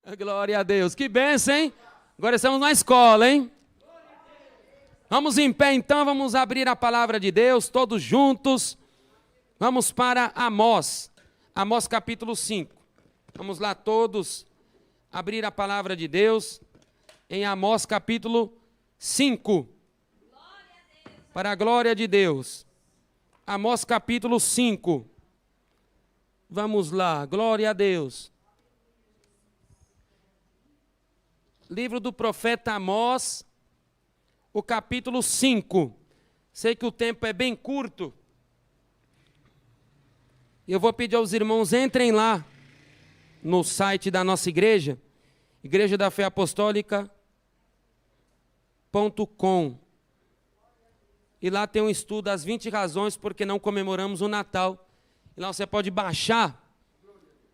Glória a Deus. Que bênção, hein? Agora estamos na escola, hein? Vamos em pé então, vamos abrir a palavra de Deus, todos juntos. Vamos para Amós. Amós capítulo 5. Vamos lá todos abrir a palavra de Deus em Amós capítulo 5. Para a glória de Deus. Amós capítulo 5. Vamos lá, glória a Deus. Livro do profeta Amós, o capítulo 5. Sei que o tempo é bem curto. Eu vou pedir aos irmãos, entrem lá no site da nossa igreja, Igreja da Fé Apostólica.com. E lá tem um estudo, as 20 razões porque não comemoramos o Natal. E lá você pode baixar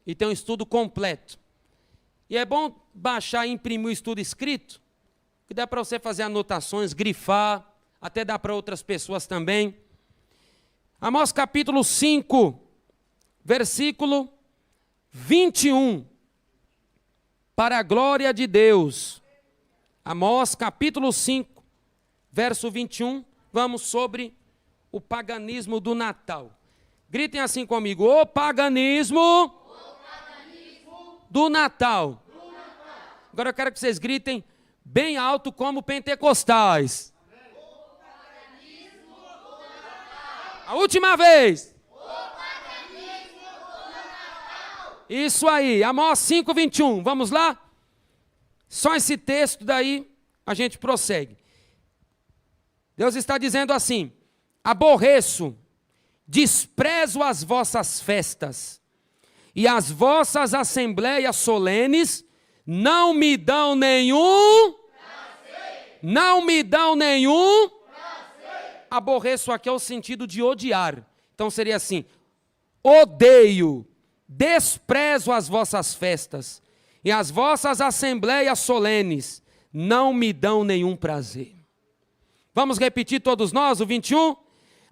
e tem um estudo completo. E é bom baixar e imprimir o estudo escrito, que dá para você fazer anotações, grifar, até dá para outras pessoas também. Amós capítulo 5, versículo 21. Para a glória de Deus. Amós capítulo 5, verso 21. Vamos sobre o paganismo do Natal. Gritem assim comigo: o paganismo do Natal. Agora eu quero que vocês gritem bem alto como pentecostais. A última vez. Isso aí, Amós 5:21. Vamos lá? Só esse texto, daí a gente prossegue. Deus está dizendo assim: aborreço, desprezo as vossas festas, e as vossas assembleias solenes não me dão nenhum prazer. Não me dão nenhum prazer. Aborreço aqui é o sentido de odiar. Então seria assim: odeio, desprezo as vossas festas, e as vossas assembleias solenes não me dão nenhum prazer. Vamos repetir todos nós o 21?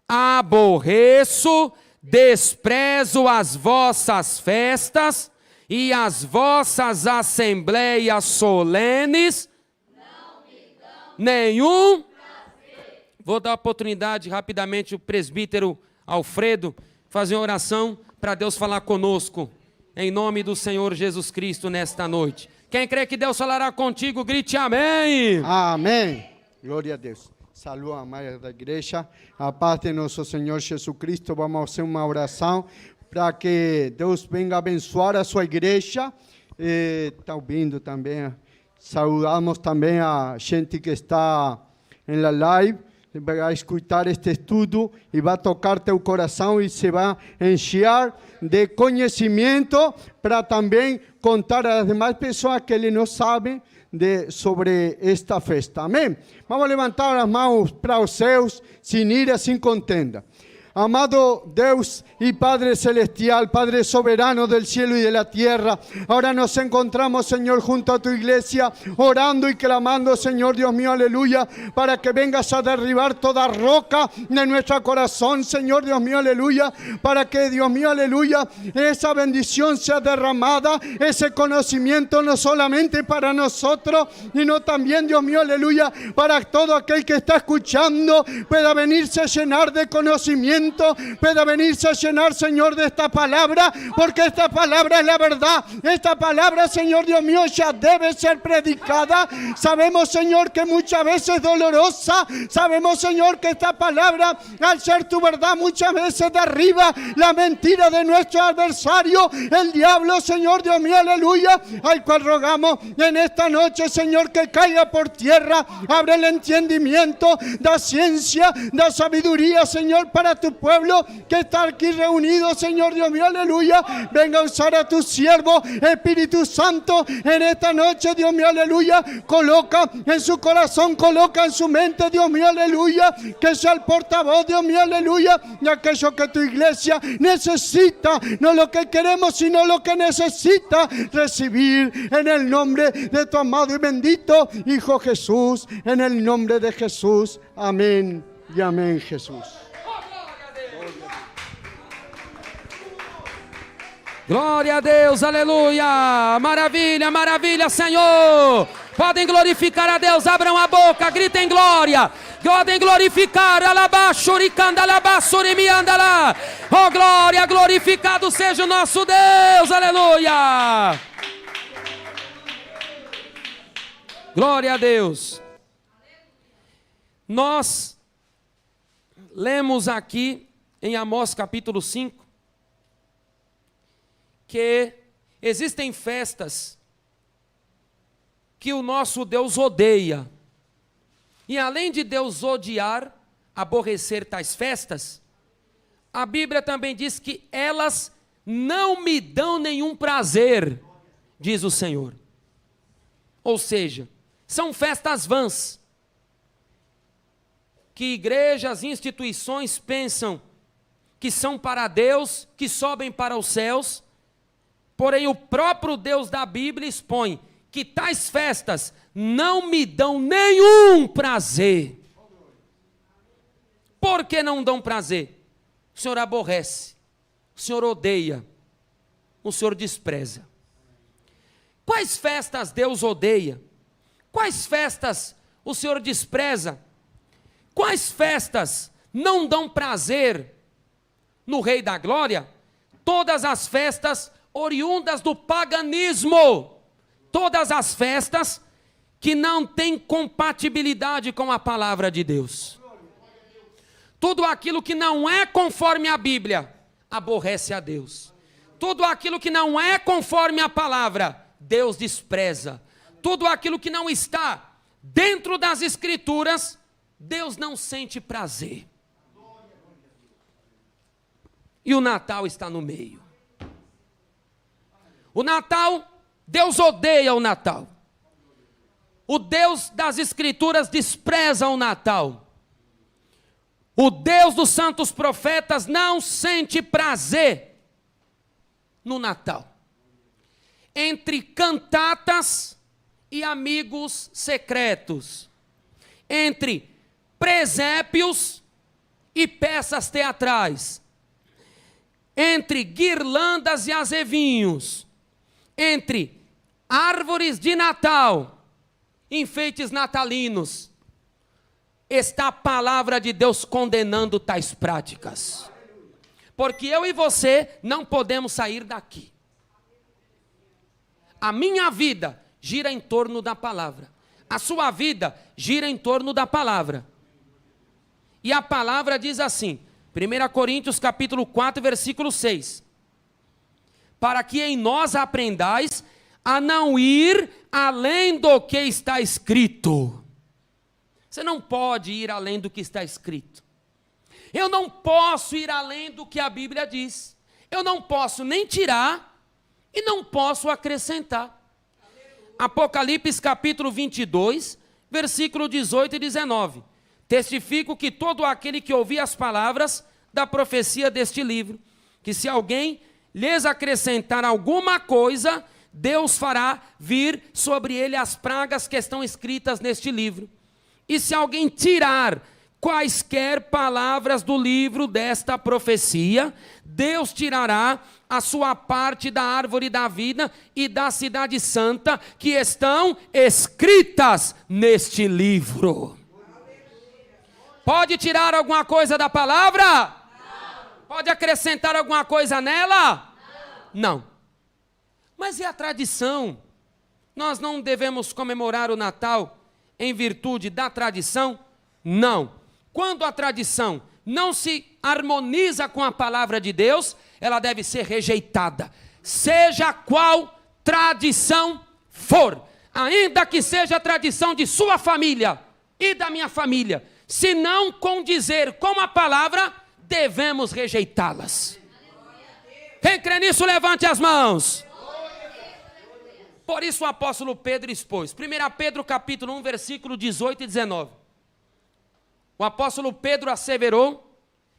Aborreço, desprezo as vossas festas e as vossas assembleias solenes não me dão nenhum prazer. Vou dar a oportunidade rapidamente o presbítero Alfredo fazer uma oração para Deus falar conosco, em nome do Senhor Jesus Cristo nesta noite. Quem crê que Deus falará contigo, grite amém. Amém. Glória a Deus. Saludos a amada da igreja, a paz de nosso Senhor Jesus Cristo. Vamos fazer uma oração para que Deus venha abençoar a sua igreja. Está ouvindo também. Saudamos também a gente que está na live. Vai escutar este estudo e vai tocar teu coração e se vai encher de conhecimento para também contar às demais pessoas que ele não sabe sobre esta festa. Amém? Vamos levantar as mãos para os céus, sem ira, sem contenda. Amado Deus y Padre Celestial, Padre Soberano del cielo y de la tierra, ahora nos encontramos, Señor, junto a tu iglesia, orando y clamando, Señor Dios mío, aleluya, para que vengas a derribar toda roca de nuestro corazón, Señor Dios mío, aleluya, para que, Dios mío, aleluya, esa bendición sea derramada, ese conocimiento no solamente para nosotros, sino también, Dios mío, aleluya, para todo aquel que está escuchando, pueda venirse a llenar de conocimiento, pueda venirse a llenar, Señor, de esta palabra, porque esta palabra es la verdad. Esta palabra, Señor Dios mío, ya debe ser predicada. Sabemos, Señor, que muchas veces es dolorosa. Sabemos, Señor, que esta palabra, al ser tu verdad, muchas veces derriba la mentira de nuestro adversario, el diablo, Señor Dios mío, aleluya, al cual rogamos en esta noche, Señor, que caiga por tierra. Abre el entendimiento, da ciencia, da sabiduría, Señor, para tu pueblo que está aquí reunido, Señor Dios mío, aleluya. Venga a usar a tu siervo, Espíritu Santo, en esta noche, Dios mío, aleluya. Coloca en su corazón, coloca en su mente, Dios mío, aleluya, que sea el portavoz, Dios mío, aleluya, de aquello que tu iglesia necesita, no lo que queremos, sino lo que necesita recibir, en el nombre de tu amado y bendito Hijo Jesús, en el nombre de Jesús. Amén y amén, Jesús. Glória a Deus, aleluia. Maravilha, maravilha, Senhor. Podem glorificar a Deus, abram a boca, gritem glória. Podem glorificar, oh glória, glorificado seja o nosso Deus, aleluia. Glória a Deus. Nós lemos aqui em Amós capítulo 5 que existem festas que o nosso Deus odeia. E além de Deus odiar, aborrecer tais festas, a Bíblia também diz que elas não me dão nenhum prazer, diz o Senhor. Ou seja, são festas vãs, que igrejas e instituições pensam que são para Deus, que sobem para os céus, porém o próprio Deus da Bíblia expõe que tais festas não me dão nenhum prazer. Por que não dão prazer? O Senhor aborrece, o Senhor odeia, o Senhor despreza. Quais festas Deus odeia? Quais festas o Senhor despreza? Quais festas não dão prazer no Rei da Glória? Todas as festas oriundas do paganismo, todas as festas que não têm compatibilidade com a palavra de Deus. Tudo aquilo que não é conforme a Bíblia, aborrece a Deus. Tudo aquilo que não é conforme a palavra, Deus despreza. Tudo aquilo que não está dentro das Escrituras, Deus não sente prazer. E o Natal está no meio. O Natal, Deus odeia o Natal. O Deus das Escrituras despreza o Natal. O Deus dos santos profetas não sente prazer no Natal. Entre cantatas e amigos secretos, entre presépios e peças teatrais, entre guirlandas e azevinhos, entre árvores de Natal, enfeites natalinos, está a palavra de Deus condenando tais práticas. Porque eu e você não podemos sair daqui. A minha vida gira em torno da palavra. A sua vida gira em torno da palavra. E a palavra diz assim, 1 Coríntios capítulo 4, versículo 6. Para que em nós aprendais a não ir além do que está escrito. Você não pode ir além do que está escrito. Eu não posso ir além do que a Bíblia diz. Eu não posso nem tirar e não posso acrescentar. Apocalipse capítulo 22, versículo 18 e 19. Testifico que todo aquele que ouvir as palavras da profecia deste livro, que se alguém lhes acrescentar alguma coisa, Deus fará vir sobre ele as pragas que estão escritas neste livro. E se alguém tirar quaisquer palavras do livro desta profecia, Deus tirará a sua parte da árvore da vida e da cidade santa que estão escritas neste livro. Pode tirar alguma coisa da palavra? Não. Pode acrescentar alguma coisa nela? Não. Mas e a tradição? Nós não devemos comemorar o Natal em virtude da tradição? Não. Quando a tradição não se harmoniza com a palavra de Deus, ela deve ser rejeitada. Seja qual tradição for, ainda que seja a tradição de sua família e da minha família, se não condizer com a palavra, devemos rejeitá-las. Quem crê nisso, levante as mãos. Por isso o apóstolo Pedro expôs, 1 Pedro capítulo 1, versículo 18 e 19. O apóstolo Pedro asseverou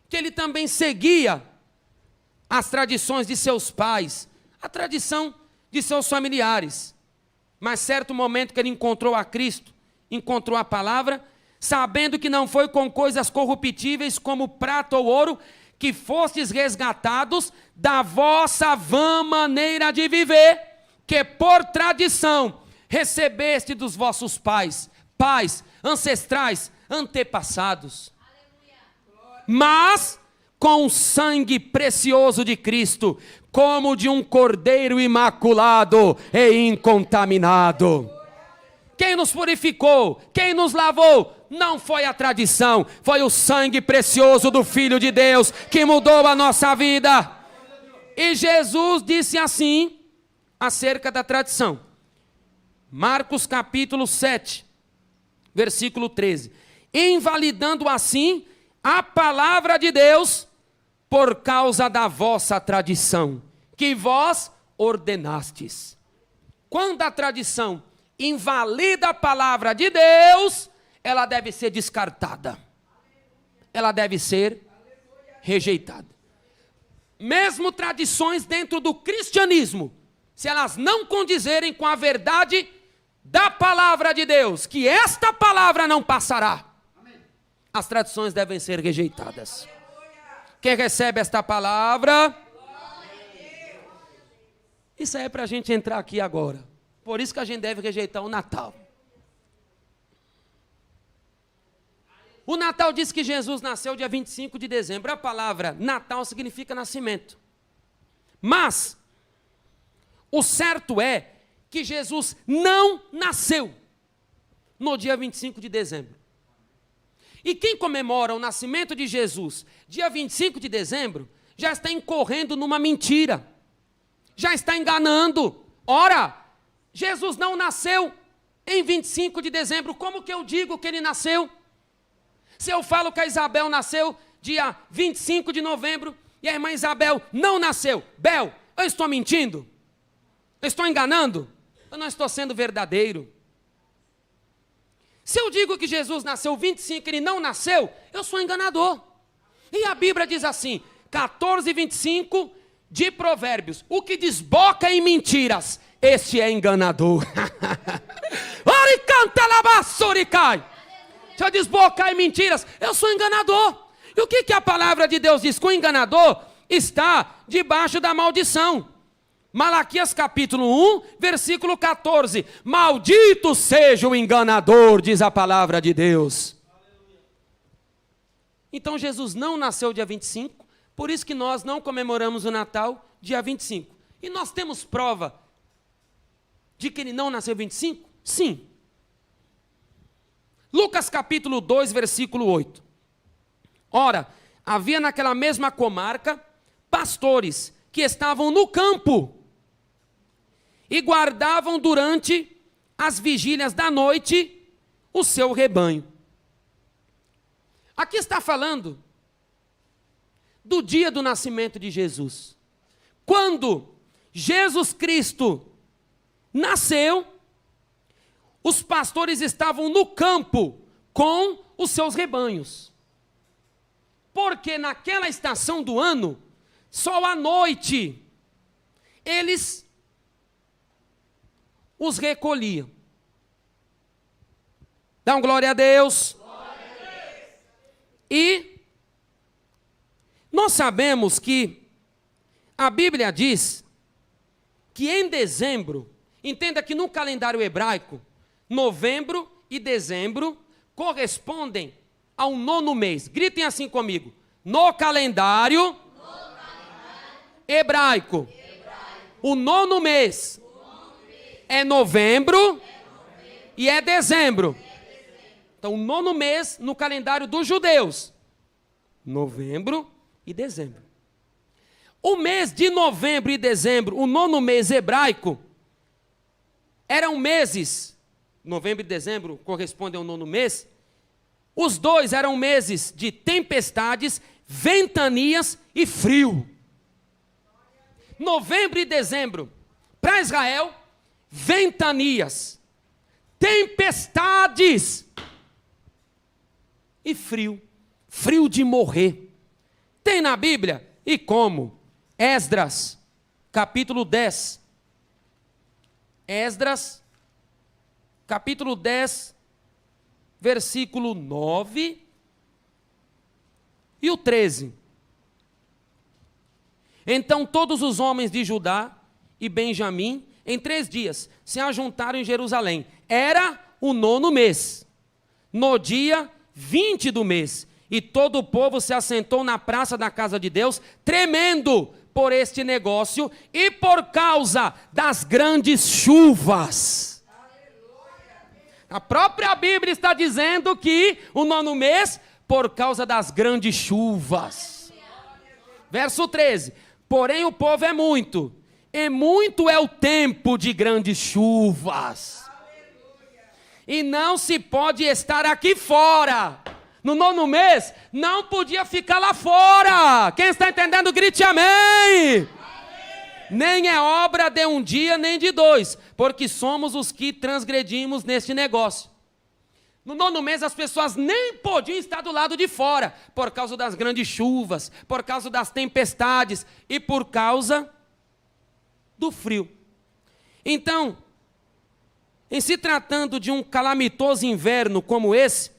que ele também seguia as tradições de seus pais, a tradição de seus familiares. Mas certo momento que ele encontrou a Cristo, encontrou a palavra, sabendo que não foi com coisas corruptíveis como prata ou ouro, que fostes resgatados da vossa vã maneira de viver, que por tradição recebeste dos vossos pais, ancestrais, antepassados. Mas com o sangue precioso de Cristo, como de um cordeiro imaculado e incontaminado. Quem nos purificou, quem nos lavou, não foi a tradição, foi o sangue precioso do Filho de Deus que mudou a nossa vida. E Jesus disse assim acerca da tradição. Marcos capítulo 7, versículo 13. Invalidando assim a palavra de Deus por causa da vossa tradição, que vós ordenastes. Quando a tradição invalida a palavra de Deus, ela deve ser descartada. Ela deve ser rejeitada. Mesmo tradições dentro do cristianismo, se elas não condizerem com a verdade da palavra de Deus, que esta palavra não passará, as tradições devem ser rejeitadas. Quem recebe esta palavra? Isso aí é para a gente entrar aqui agora. Por isso que a gente deve rejeitar o Natal. O Natal diz que Jesus nasceu dia 25 de dezembro. A palavra Natal significa nascimento. Mas o certo é que Jesus não nasceu no dia 25 de dezembro. E quem comemora o nascimento de Jesus dia 25 de dezembro, já está incorrendo numa mentira. Já está enganando. Ora, Jesus não nasceu em 25 de dezembro. Como que eu digo que ele nasceu? Se eu falo que a Isabel nasceu dia 25 de novembro e a irmã Isabel não nasceu, Bel, eu estou mentindo? Eu estou enganando? Eu não estou sendo verdadeiro. Se eu digo que Jesus nasceu 25 e ele não nasceu, eu sou enganador. E a Bíblia diz assim, 14:25 de Provérbios, o que desboca em mentiras, este é enganador. Se eu desbocar em mentiras, eu sou enganador. E o que a palavra de Deus diz? Que o enganador está debaixo da maldição. Malaquias capítulo 1, versículo 14. Maldito seja o enganador, diz a palavra de Deus. Então Jesus não nasceu dia 25, por isso que nós não comemoramos o Natal dia 25. E nós temos prova de que ele não nasceu 25? Sim. Lucas capítulo 2, versículo 8. Ora, havia naquela mesma comarca pastores que estavam no campo e guardavam durante as vigílias da noite o seu rebanho. Aqui está falando do dia do nascimento de Jesus. Quando Jesus Cristo nasceu, os pastores estavam no campo com os seus rebanhos. Porque naquela estação do ano, só à noite, eles os recolhiam. Dá um glória a Deus. Glória a Deus. E nós sabemos que a Bíblia diz que em dezembro, entenda que no calendário hebraico, novembro e dezembro correspondem ao 9º mês. Gritem assim comigo. No calendário hebraico, o 9º mês é novembro e é dezembro. Então, o 9º mês no calendário dos judeus, novembro e dezembro. O mês de novembro e dezembro, o 9º mês hebraico, eram meses, novembro e dezembro correspondem ao 9º mês, os dois eram meses de tempestades, ventanias e frio. Novembro e dezembro, para Israel, ventanias, tempestades e frio. Frio de morrer. Tem na Bíblia? E como? Esdras, capítulo 10. Esdras, capítulo 10, versículo 9 e o 13. Então todos os homens de Judá e Benjamim, em 3 dias, se ajuntaram em Jerusalém. Era o 9º mês, no dia 20 do mês. E todo o povo se assentou na praça da casa de Deus, tremendo por este negócio e por causa das grandes chuvas. A própria Bíblia está dizendo que o 9º mês, por causa das grandes chuvas. Verso 13. Porém o povo é muito, e muito é o tempo de grandes chuvas. E não se pode estar aqui fora. No 9º mês, não podia ficar lá fora. Quem está entendendo, grite amém. Amém. Nem é obra de um dia, nem de 2, porque somos os que transgredimos neste negócio. No 9º mês, as pessoas nem podiam estar do lado de fora, por causa das grandes chuvas, por causa das tempestades e por causa do frio. Então, em se tratando de um calamitoso inverno como esse,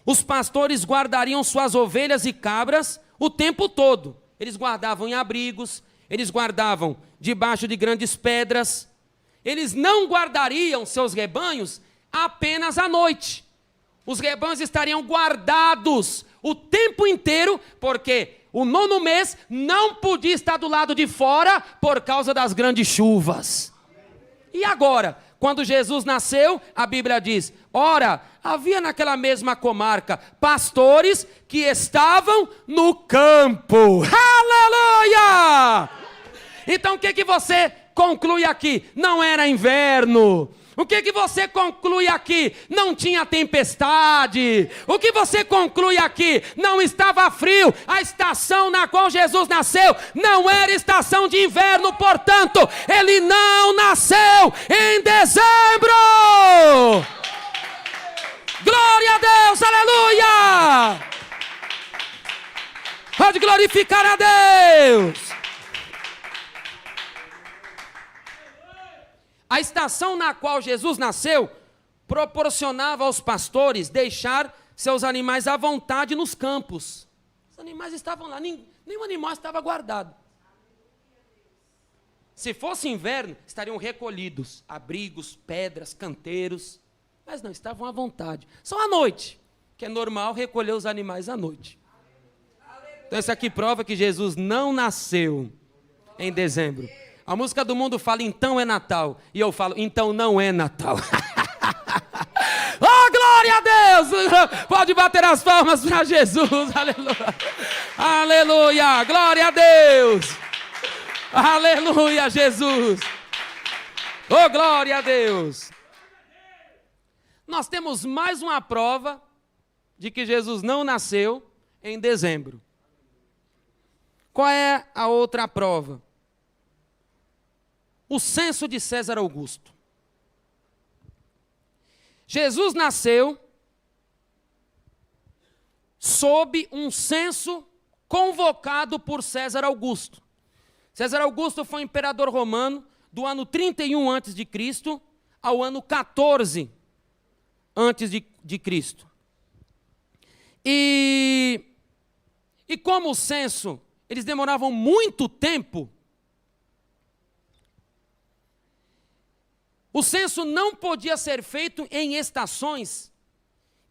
os pastores guardariam suas ovelhas e cabras o tempo todo. Eles guardavam em abrigos, eles guardavam debaixo de grandes pedras. Eles não guardariam seus rebanhos apenas à noite. Os rebanhos estariam guardados o tempo inteiro, porque o 9º mês não podia estar do lado de fora por causa das grandes chuvas. E agora, quando Jesus nasceu, a Bíblia diz, ora, havia naquela mesma comarca pastores que estavam no campo. Aleluia! Então o que você conclui aqui? Não era inverno. O que você conclui aqui? Não tinha tempestade. O que você conclui aqui? Não estava frio. A estação na qual Jesus nasceu não era estação de inverno, portanto, ele não nasceu em dezembro. Glória a Deus, aleluia! Pode glorificar a Deus. A estação na qual Jesus nasceu proporcionava aos pastores deixar seus animais à vontade nos campos. Os animais estavam lá, nenhum animal estava guardado. Se fosse inverno, estariam recolhidos, abrigos, pedras, canteiros, mas não, estavam à vontade. Só à noite, que é normal recolher os animais à noite. Então isso aqui prova que Jesus não nasceu em dezembro. A música do mundo fala, então é Natal. E eu falo, então não é Natal. Oh, glória a Deus! Pode bater as palmas para Jesus. Aleluia. Aleluia. Glória a Deus. Aleluia, Jesus. Oh, glória a Deus. Nós temos mais uma prova de que Jesus não nasceu em dezembro. Qual é a outra prova? O censo de César Augusto. Jesus nasceu sob um censo convocado por César Augusto. César Augusto foi imperador romano do ano 31 a.C. ao ano 14 a.C. E como o censo, eles demoravam muito tempo, o censo não podia ser feito em estações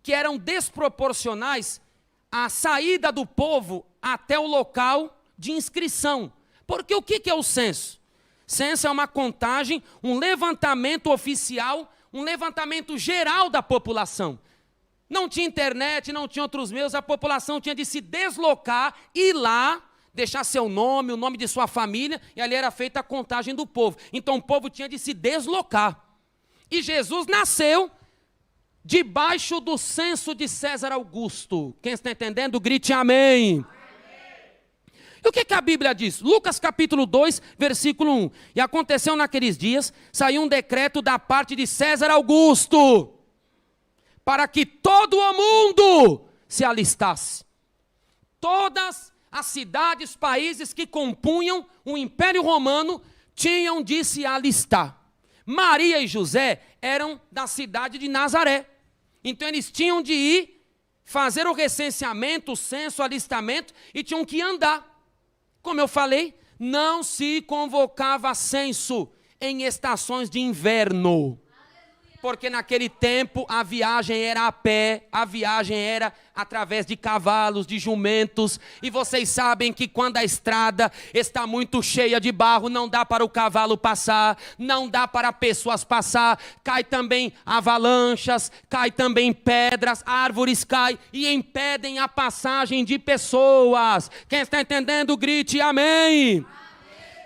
que eram desproporcionais à saída do povo até o local de inscrição. Porque o que é o censo? Censo é uma contagem, um levantamento oficial, um levantamento geral da população. Não tinha internet, não tinha outros meios, a população tinha de se deslocar, ir lá, deixar seu nome, o nome de sua família, e ali era feita a contagem do povo. Então o povo tinha de se deslocar. E Jesus nasceu debaixo do censo de César Augusto. Quem está entendendo, grite amém. E o que a Bíblia diz? Lucas capítulo 2, versículo 1. E aconteceu naqueles dias, saiu um decreto da parte de César Augusto, para que todo o mundo se alistasse. Todas as cidades, países que compunham o Império Romano tinham de se alistar. Maria e José eram da cidade de Nazaré. Então eles tinham de ir fazer o recenseamento, o censo, o alistamento, e tinham que andar. Como eu falei, não se convocava censo em estações de inverno. Porque naquele tempo a viagem era a pé, a viagem era através de cavalos, de jumentos. E vocês sabem que quando a estrada está muito cheia de barro, não dá para o cavalo passar, não dá para pessoas passar. Cai também avalanches, cai também pedras, árvores caem e impedem a passagem de pessoas. Quem está entendendo, grite amém.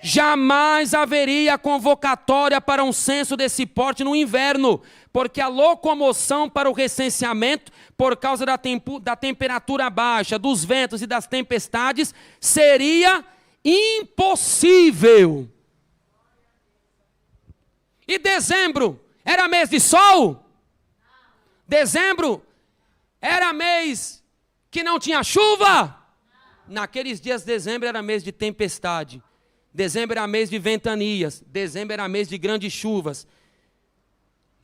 Jamais haveria convocatória para um censo desse porte no inverno, porque a locomoção para o recenseamento, por causa da temperatura baixa, dos ventos e das tempestades, seria impossível. E dezembro era mês de sol? Dezembro era mês que não tinha chuva? Naqueles dias, dezembro era mês de tempestade. Dezembro era mês de ventanias, dezembro era mês de grandes chuvas.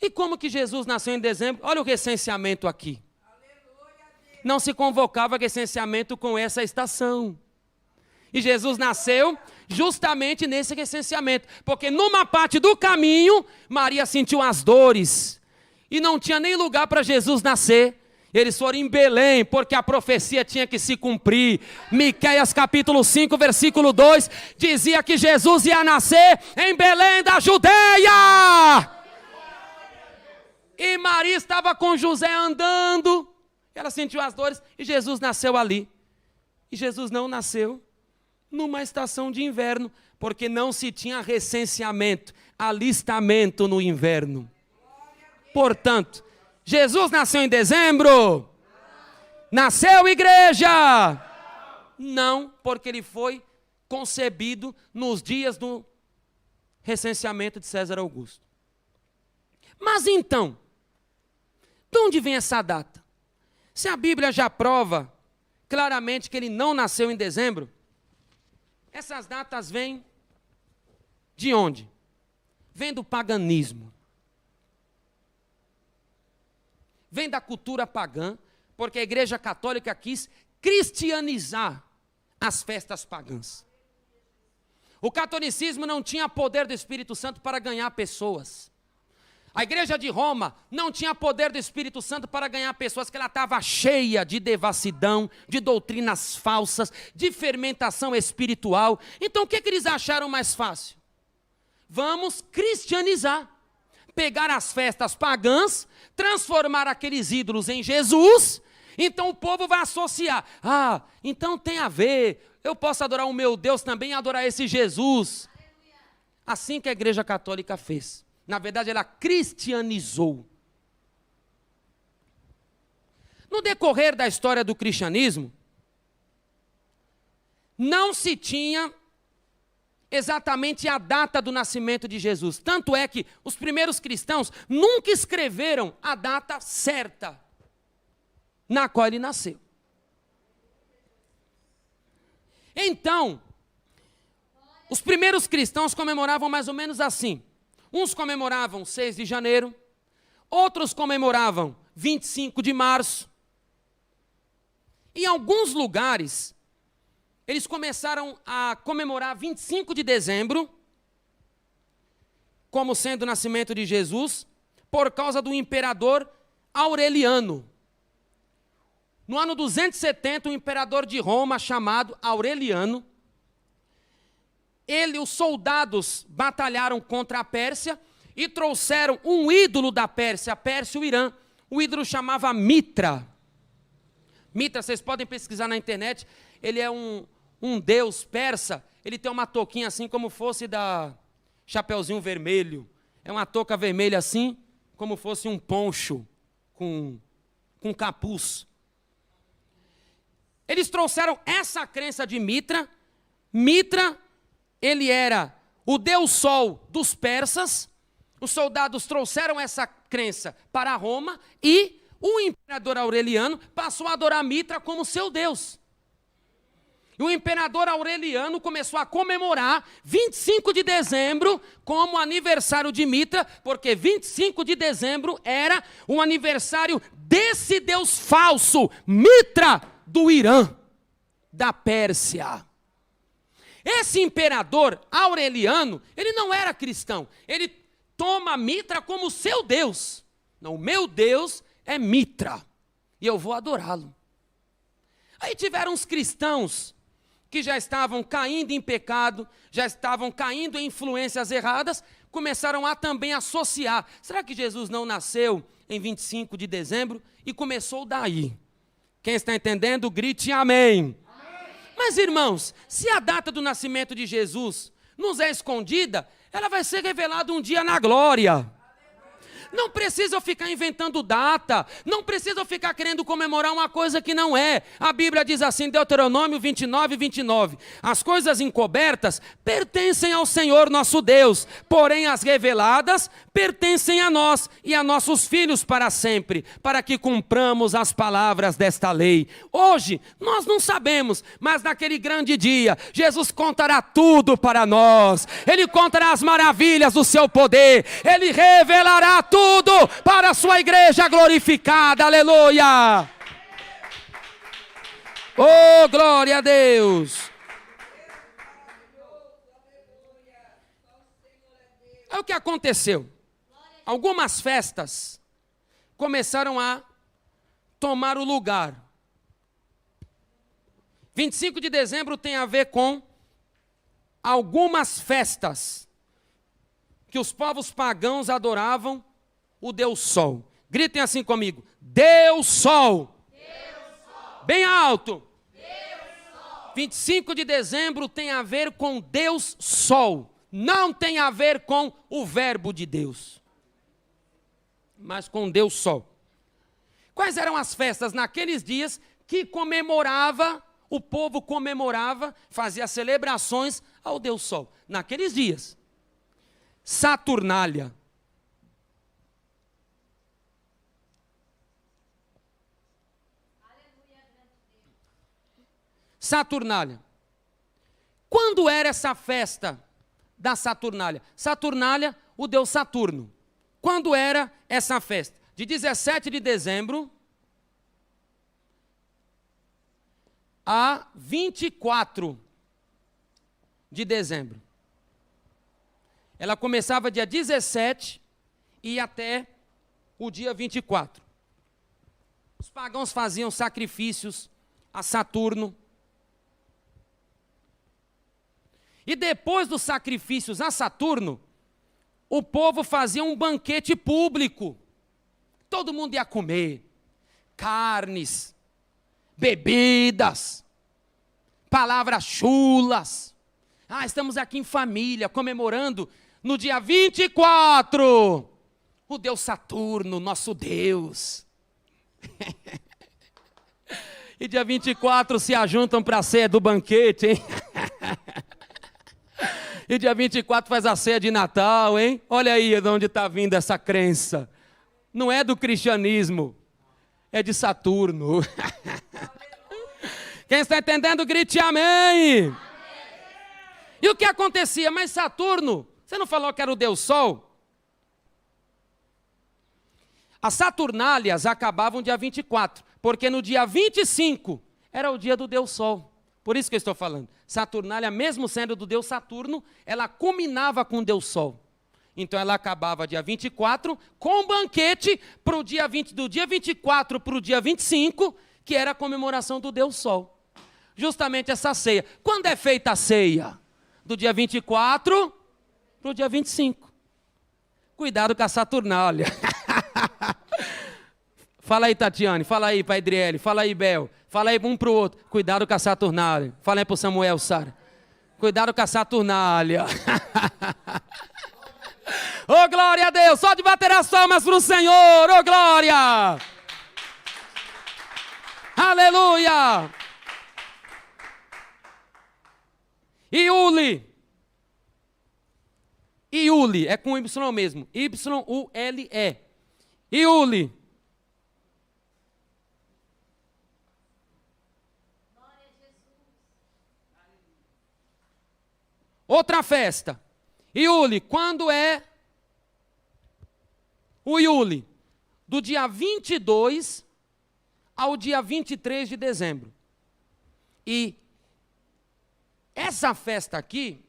E como que Jesus nasceu em dezembro? Olha o recenseamento aqui. Não se convocava recenseamento com essa estação. E Jesus nasceu justamente nesse recenseamento, porque numa parte do caminho, Maria sentiu as dores, e não tinha nem lugar para Jesus nascer. Eles foram em Belém, porque a profecia tinha que se cumprir. Miqueias capítulo 5, versículo 2, dizia que Jesus ia nascer em Belém da Judeia. E Maria estava com José andando, ela sentiu as dores, e Jesus nasceu ali. E Jesus não nasceu numa estação de inverno, porque não se tinha recenseamento, alistamento no inverno. Portanto, Jesus nasceu em dezembro? Nasceu, igreja? Não, porque ele foi concebido nos dias do recenseamento de César Augusto. Mas então, de onde vem essa data? Se a Bíblia já prova claramente que ele não nasceu em dezembro, essas datas vêm de onde? Vem do paganismo. Vem da cultura pagã, porque a Igreja Católica quis cristianizar as festas pagãs. O catolicismo não tinha poder do Espírito Santo para ganhar pessoas. A Igreja de Roma não tinha poder do Espírito Santo para ganhar pessoas, que ela estava cheia de devassidão, de doutrinas falsas, de fermentação espiritual. Então o que eles acharam mais fácil? Vamos cristianizar. Pegar as festas pagãs, transformar aqueles ídolos em Jesus, então o povo vai associar. Ah, então tem a ver, eu posso adorar o meu Deus também e adorar esse Jesus. Assim que a Igreja Católica fez. Na verdade, ela cristianizou. No decorrer da história do cristianismo, não se tinha exatamente a data do nascimento de Jesus. Tanto é que os primeiros cristãos nunca escreveram a data certa na qual ele nasceu. Então, os primeiros cristãos comemoravam mais ou menos assim. Uns comemoravam 6 de janeiro, outros comemoravam 25 de março. Em alguns lugares, eles começaram a comemorar 25 de dezembro, como sendo o nascimento de Jesus, por causa do imperador Aureliano. No ano 270, um imperador de Roma chamado Aureliano, os soldados batalharam contra a Pérsia e trouxeram um ídolo da Pérsia, a Pérsia e o Irã. O ídolo chamava Mitra. Mitra, vocês podem pesquisar na internet, ele é um deus persa, ele tem uma touquinha assim como fosse da Chapeuzinho Vermelho. É uma touca vermelha assim, como fosse um poncho com capuz. Eles trouxeram essa crença de Mitra. Mitra, ele era o deus sol dos persas. Os soldados trouxeram essa crença para Roma e o imperador Aureliano passou a adorar Mitra como seu deus. E o imperador Aureliano começou a comemorar 25 de dezembro como aniversário de Mitra, porque 25 de dezembro era o aniversário desse deus falso, Mitra do Irã, da Pérsia. Esse imperador Aureliano, ele não era cristão. Ele toma Mitra como seu Deus. Não, o meu Deus é Mitra. E eu vou adorá-lo. Aí tiveram uns cristãos que já estavam caindo em pecado, já estavam caindo em influências erradas, começaram a também associar. Será que Jesus não nasceu em 25 de dezembro? E começou daí. Quem está entendendo, grite amém. Mas, irmãos, se a data do nascimento de Jesus nos é escondida, ela vai ser revelada um dia na glória. Não precisa eu ficar inventando data, não precisa eu ficar querendo comemorar uma coisa que não é. A Bíblia diz assim, Deuteronômio 29, 29, as coisas encobertas pertencem ao Senhor nosso Deus, porém as reveladas pertencem a nós e a nossos filhos para sempre, para que cumpramos as palavras desta lei. Hoje, nós não sabemos, mas naquele grande dia, Jesus contará tudo para nós. Ele contará as maravilhas do seu poder, Ele revelará tudo para a sua igreja glorificada, aleluia! Oh, glória a Deus! É o que aconteceu. Algumas festas começaram a tomar o lugar. 25 de dezembro tem a ver com algumas festas que os povos pagãos adoravam o Deus Sol. Gritem assim comigo. Deus Sol. Deus Sol. Bem alto. Deus Sol. 25 de dezembro tem a ver com Deus Sol. Não tem a ver com o verbo de Deus, mas com Deus Sol. Quais eram as festas naqueles dias que o povo comemorava, fazia celebrações ao Deus Sol? Naqueles dias, Saturnália. Saturnália. Quando era essa festa da Saturnália? Saturnália, o deus Saturno. Quando era essa festa? De 17 de dezembro a 24 de dezembro. Ela começava dia 17 e ia até o dia 24. Os pagãos faziam sacrifícios a Saturno. E depois dos sacrifícios a Saturno, o povo fazia um banquete público. Todo mundo ia comer carnes, bebidas, palavras chulas. Estamos aqui em família, comemorando no dia 24, o Deus Saturno, nosso Deus. E dia 24 se ajuntam para a ceia do banquete, hein? E dia 24 faz a ceia de Natal, hein? Olha aí de onde está vindo essa crença. Não é do cristianismo, é de Saturno. Quem está entendendo, grite amém. E o que acontecia? Mas Saturno, você não falou que era o Deus Sol? As Saturnálias acabavam dia 24, porque no dia 25 era o dia do Deus Sol. Por isso que eu estou falando. Saturnália, mesmo sendo do Deus Saturno, ela culminava com o Deus Sol. Então ela acabava dia 24, com um banquete do dia 24 para o dia 25, que era a comemoração do Deus Sol. Justamente essa ceia. Quando é feita a ceia? Do dia 24 para o dia 25. Cuidado com a Saturnália. Fala aí, Tatiane. Fala aí, Pai Adriele. Fala aí, Bel. Fala aí um para o outro. Cuidado com a Saturnália. Fala aí para o Samuel, Sara. Cuidado com a Saturnália. Oh, glória a Deus. Só de bater as palmas para o Senhor. Oh, glória. Aleluia. Iule. Iule. É com Y mesmo. Y-U-L-E. Iule. Outra festa. Iule, quando é o Iule? Do dia 22 ao dia 23 de dezembro. E essa festa aqui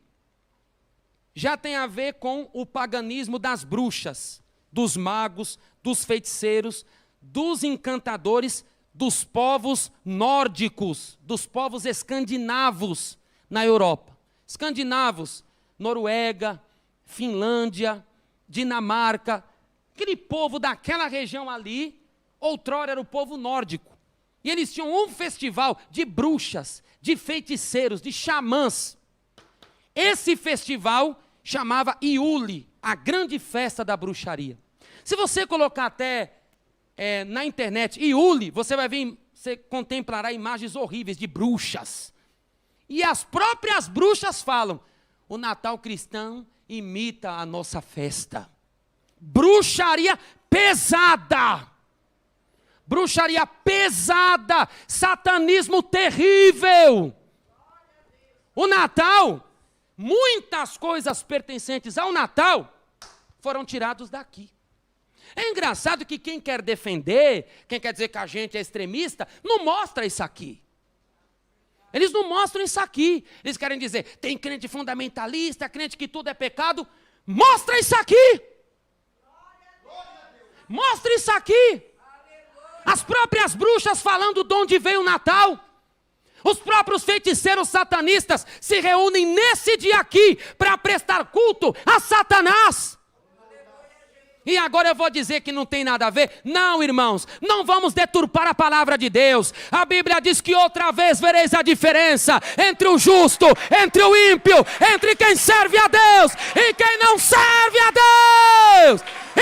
já tem a ver com o paganismo das bruxas, dos magos, dos feiticeiros, dos encantadores, dos povos nórdicos, dos povos escandinavos na Europa. Escandinavos, Noruega, Finlândia, Dinamarca, aquele povo daquela região ali, outrora era o povo nórdico. E eles tinham um festival de bruxas, de feiticeiros, de xamãs. Esse festival chamava Iuli, a grande festa da bruxaria. Se você colocar até na internet Iuli, você vai ver, você contemplará imagens horríveis de bruxas. E as próprias bruxas falam, o Natal cristão imita a nossa festa. Bruxaria pesada. Bruxaria pesada, satanismo terrível. O Natal, muitas coisas pertencentes ao Natal foram tirados daqui. É engraçado que quem quer defender, quem quer dizer que a gente é extremista, não mostra isso aqui. Eles não mostram isso aqui. Eles querem dizer, tem crente fundamentalista, crente que tudo é pecado. Mostra isso aqui. Mostra isso aqui. As próprias bruxas falando de onde veio o Natal. Os próprios feiticeiros satanistas se reúnem nesse dia aqui para prestar culto a Satanás. E agora eu vou dizer que não tem nada a ver? Não, irmãos, não vamos deturpar a palavra de Deus. A Bíblia diz que outra vez vereis a diferença entre o justo, entre o ímpio, entre quem serve a Deus e quem não serve a Deus.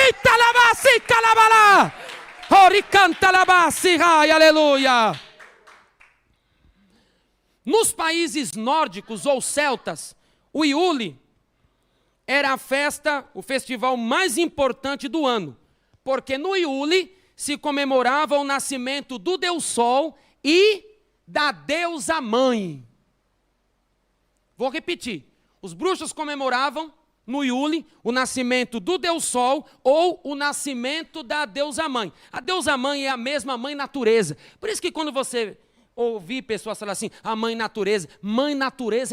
Italabasi calabalá. Oricantalabasi, ai, aleluia. Nos países nórdicos ou celtas, o Iuli era a festa, o festival mais importante do ano, porque no Iuli se comemorava o nascimento do Deus Sol e da deusa Mãe. Vou repetir, os bruxos comemoravam no Iuli o nascimento do Deus Sol ou o nascimento da deusa Mãe. A deusa Mãe é a mesma Mãe Natureza, por isso que quando você ouvir pessoas falar assim, a mãe natureza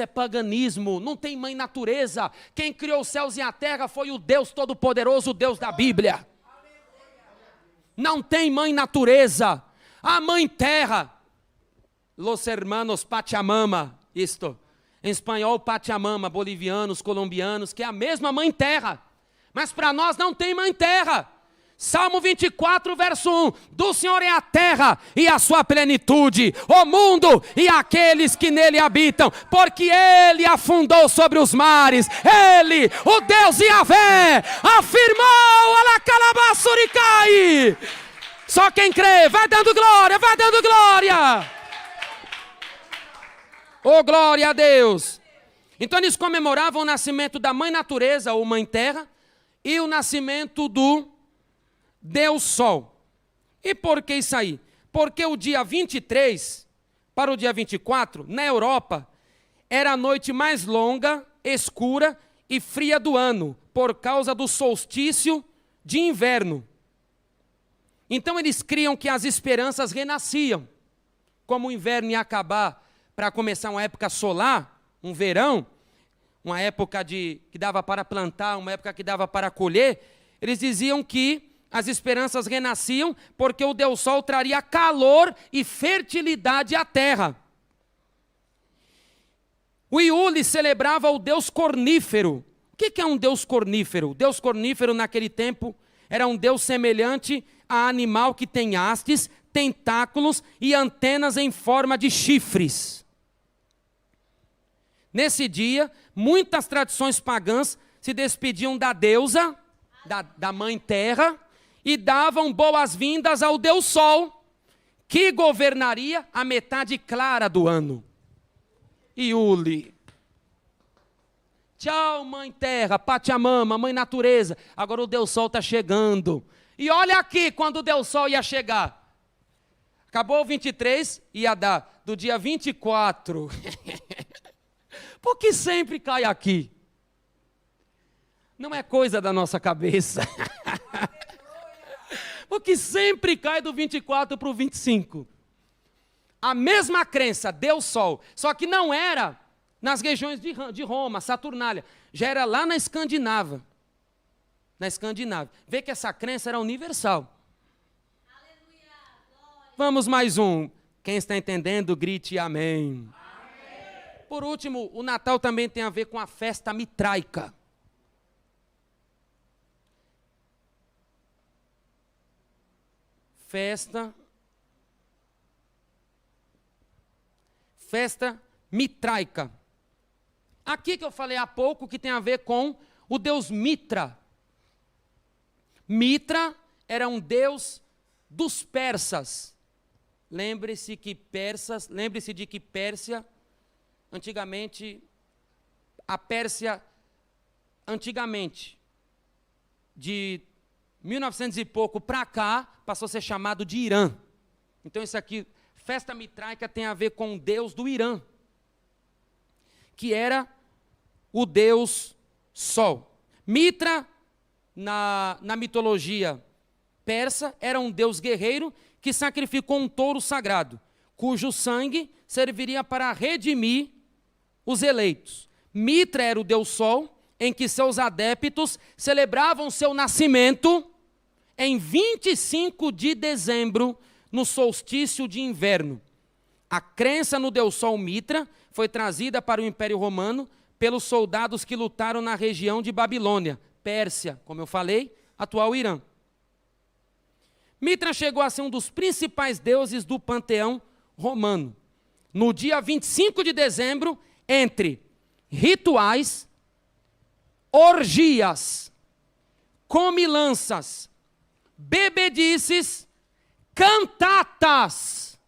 é paganismo, não tem mãe natureza. Quem criou os céus e a terra foi o Deus Todo-Poderoso, o Deus da Bíblia. Não tem mãe natureza. A mãe terra, los hermanos Pachamama, isto, em espanhol Pachamama, bolivianos, colombianos, que é a mesma mãe terra. Mas para nós não tem mãe terra. Salmo 24, verso 1, do Senhor é a terra e a sua plenitude, o mundo e aqueles que nele habitam, porque Ele afundou sobre os mares, Ele, o Deus Yahvé, afirmou, alacalabasuricai. Só quem crê, vai dando glória, vai dando glória. Oh, glória a Deus. Então eles comemoravam o nascimento da mãe natureza, ou mãe terra, e o nascimento do Deus Sol. E por que isso aí? Porque o dia 23 para o dia 24, na Europa, era a noite mais longa, escura e fria do ano, por causa do solstício de inverno. Então eles criam que as esperanças renasciam. Como o inverno ia acabar para começar uma época solar, um verão, uma época que dava para plantar, uma época que dava para colher, eles diziam que as esperanças renasciam porque o Deus Sol traria calor e fertilidade à terra. O Iuli celebrava o Deus cornífero. O que é um Deus cornífero? O Deus cornífero naquele tempo era um Deus semelhante a animal que tem hastes, tentáculos e antenas em forma de chifres. Nesse dia, muitas tradições pagãs se despediam da deusa, da mãe terra, e davam boas-vindas ao Deus Sol, que governaria a metade clara do ano. Iuli. Tchau, mãe terra, Pachamama, mãe natureza. Agora o Deus Sol está chegando. E olha aqui, quando o Deus Sol ia chegar. Acabou o 23, ia dar do dia 24. Porque sempre cai aqui. Não é coisa da nossa cabeça. Porque sempre cai do 24 para o 25. A mesma crença, Deus Sol, só que não era nas regiões de Roma, Saturnália. Já era lá na Escandinávia. Vê que essa crença era universal. Vamos mais um. Quem está entendendo, grite amém. Por último, o Natal também tem a ver com a festa mitraica. Festa mitraica. Aqui que eu falei há pouco que tem a ver com o deus Mitra. Mitra era um deus dos persas. Lembre-se de que Pérsia, antigamente, a Pérsia, antigamente, de 1900 e pouco para cá, passou a ser chamado de Irã. Então isso aqui, festa mitraica, tem a ver com o deus do Irã, que era o deus Sol. Mitra, na mitologia persa, era um deus guerreiro que sacrificou um touro sagrado, cujo sangue serviria para redimir os eleitos. Mitra era o deus Sol, em que seus adeptos celebravam seu nascimento em 25 de dezembro, no solstício de inverno. A crença no deus Sol Mitra foi trazida para o Império Romano pelos soldados que lutaram na região de Babilônia, Pérsia, como eu falei, atual Irã. Mitra chegou a ser um dos principais deuses do panteão romano. No dia 25 de dezembro, entre rituais, orgias, comilanças, bebedices, cantatas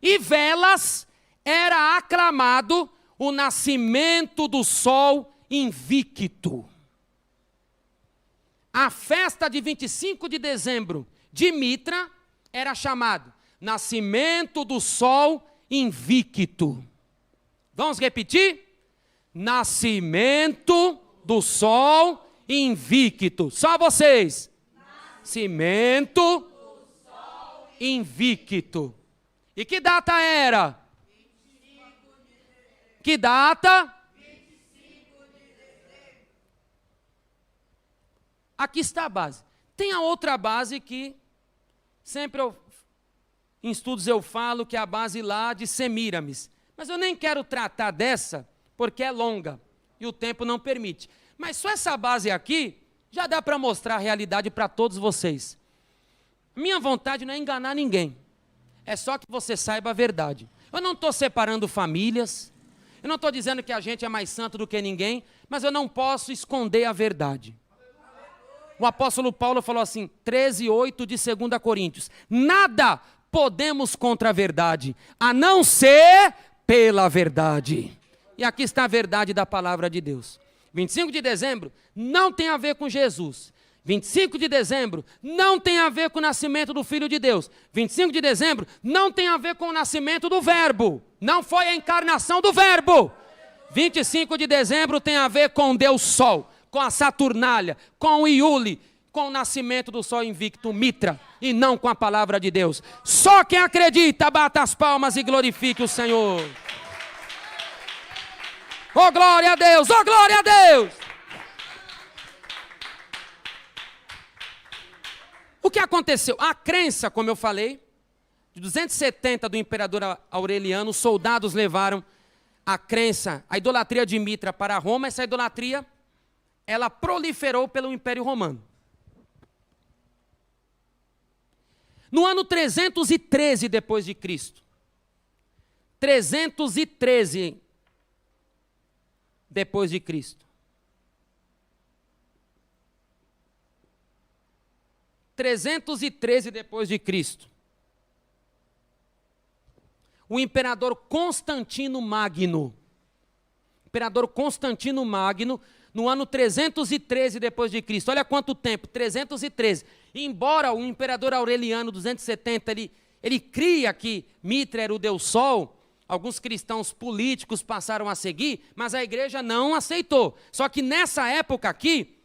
e velas, era aclamado o nascimento do sol invicto. A festa de 25 de dezembro de Mitra era chamado Nascimento do Sol Invicto. Vamos repetir? Nascimento do Sol Invicto. Só vocês. Nascimento do Sol Invicto. E que data era? 25 de dezembro. Que data? 25 de dezembro. Aqui está a base. Tem a outra base que sempre em estudos eu falo que é a base lá de Semíramis. Mas eu nem quero tratar dessa, porque é longa e o tempo não permite. Mas só essa base aqui já dá para mostrar a realidade para todos vocês. Minha vontade não é enganar ninguém. É só que você saiba a verdade. Eu não estou separando famílias. Eu não estou dizendo que a gente é mais santo do que ninguém. Mas eu não posso esconder a verdade. O apóstolo Paulo falou assim, 13:8 de 2 Coríntios. Nada podemos contra a verdade, a não ser pela verdade. E aqui está a verdade da palavra de Deus. 25 de dezembro não tem a ver com Jesus. 25 de dezembro não tem a ver com o nascimento do Filho de Deus. 25 de dezembro não tem a ver com o nascimento do Verbo. Não foi a encarnação do Verbo. 25 de dezembro tem a ver com Deus Sol, com a Saturnália, com o Iule, com o nascimento do Sol Invicto Mitra, e não com a palavra de Deus. Só quem acredita, bata as palmas e glorifique o Senhor. Oh, glória a Deus! Oh, glória a Deus! O que aconteceu? A crença, como eu falei, de 270 do imperador Aureliano, os soldados levaram a crença, a idolatria de Mitra para Roma. Essa idolatria, ela proliferou pelo Império Romano. No ano 313 depois de Cristo, 313 depois de Cristo, 313 depois de Cristo, o imperador Constantino Magno, no ano 313 depois de Cristo, olha quanto tempo, 313. Embora o imperador Aureliano, 270, ele cria que Mitra era o Deus Sol, alguns cristãos políticos passaram a seguir, mas a igreja não aceitou. Só que nessa época aqui,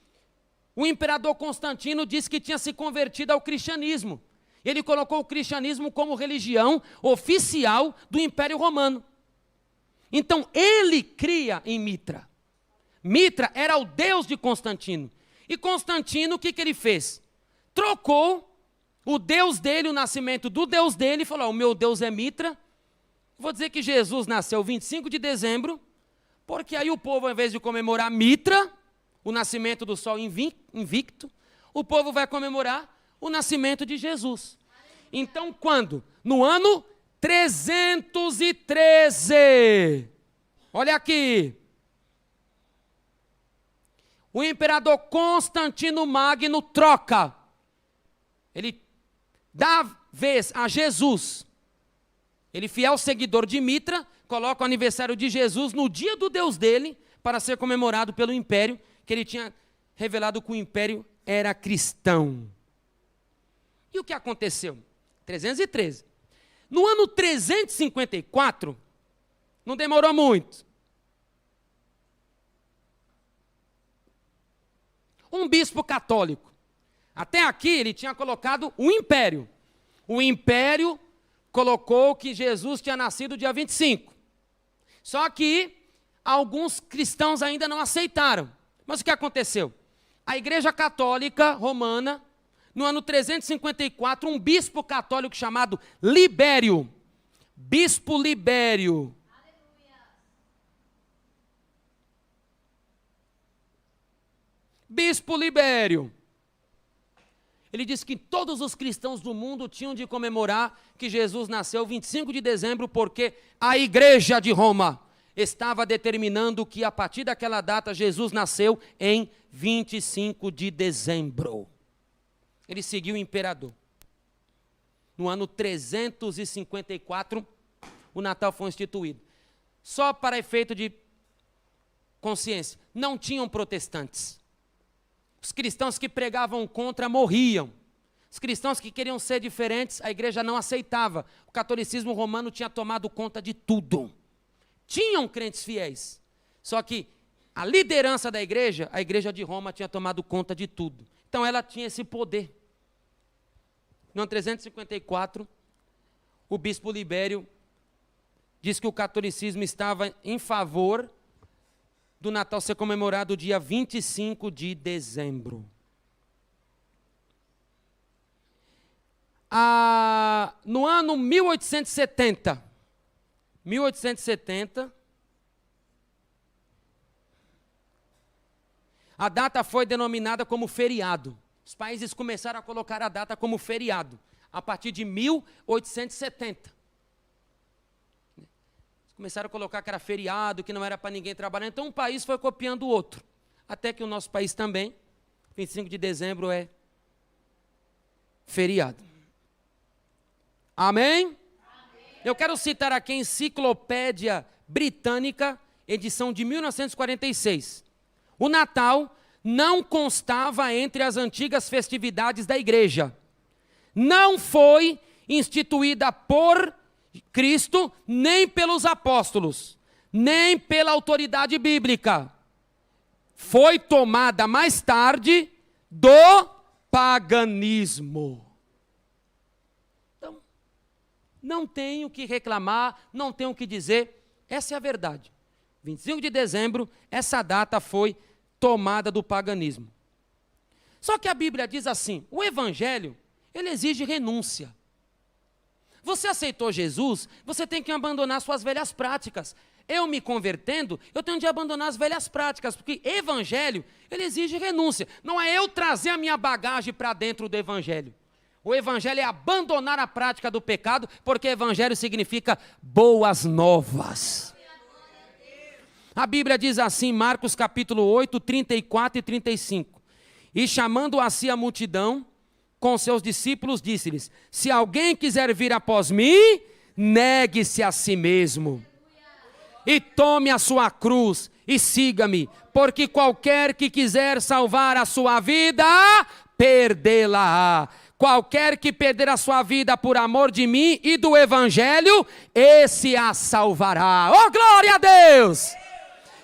o imperador Constantino disse que tinha se convertido ao cristianismo. Ele colocou o cristianismo como religião oficial do Império Romano. Então ele cria em Mitra. Mitra era o deus de Constantino. E Constantino, o que ele fez? Trocou o deus dele, o nascimento do deus dele, e falou: o meu deus é Mitra. Vou dizer que Jesus nasceu 25 de dezembro, porque aí o povo, ao invés de comemorar Mitra, o nascimento do sol invicto, o povo vai comemorar o nascimento de Jesus. Então, quando? No ano 313. Olha aqui. O imperador Constantino Magno troca. Ele dá vez a Jesus. Ele, fiel seguidor de Mitra, coloca o aniversário de Jesus no dia do Deus dele, para ser comemorado pelo império, que ele tinha revelado que o império era cristão. E o que aconteceu? 313. No ano 354, não demorou muito, um bispo católico, até aqui ele tinha colocado o império. O império colocou que Jesus tinha nascido dia 25. Só que alguns cristãos ainda não aceitaram. Mas o que aconteceu? A Igreja Católica Romana, no ano 354, um bispo católico chamado Libério, Bispo Libério, Bispo Libério, ele disse que todos os cristãos do mundo tinham de comemorar que Jesus nasceu 25 de dezembro, porque a Igreja de Roma estava determinando que a partir daquela data Jesus nasceu em 25 de dezembro. Ele seguiu o imperador. No ano 354, o Natal foi instituído. Só para efeito de consciência, não tinham protestantes. Os cristãos que pregavam contra morriam. Os cristãos que queriam ser diferentes, a igreja não aceitava. O catolicismo romano tinha tomado conta de tudo. Tinham crentes fiéis. Só que a liderança da igreja, a igreja de Roma tinha tomado conta de tudo. Então ela tinha esse poder. No ano 354, o bispo Libério diz que o catolicismo estava em favor do Natal ser comemorado dia 25 de dezembro. No ano 1870, a data foi denominada como feriado. Os países começaram a colocar a data como feriado, a partir de 1870. Começaram a colocar que era feriado, que não era para ninguém trabalhar. Então um país foi copiando o outro. Até que o nosso país também, 25 de dezembro é feriado. Amém? Amém? Eu quero citar aqui a Enciclopédia Britânica, edição de 1946. O Natal não constava entre as antigas festividades da igreja. Não foi instituída por Cristo, nem pelos apóstolos, nem pela autoridade bíblica. Foi tomada mais tarde do paganismo. Então, não tenho o que reclamar, não tenho o que dizer, essa é a verdade. 25 de dezembro, essa data foi tomada do paganismo. Só que a Bíblia diz assim, o evangelho, ele exige renúncia. Você aceitou Jesus, você tem que abandonar suas velhas práticas. Eu me convertendo, eu tenho de abandonar as velhas práticas, porque evangelho, ele exige renúncia. Não é eu trazer a minha bagagem para dentro do evangelho. O evangelho é abandonar a prática do pecado, porque evangelho significa boas novas. A Bíblia diz assim, Marcos capítulo 8, 34 e 35. E chamando a si a multidão, com seus discípulos, disse-lhes: se alguém quiser vir após mim, negue-se a si mesmo. E tome a sua cruz e siga-me, porque qualquer que quiser salvar a sua vida, perdê-la-á. Qualquer que perder a sua vida por amor de mim e do evangelho, esse a salvará. Oh, glória a Deus!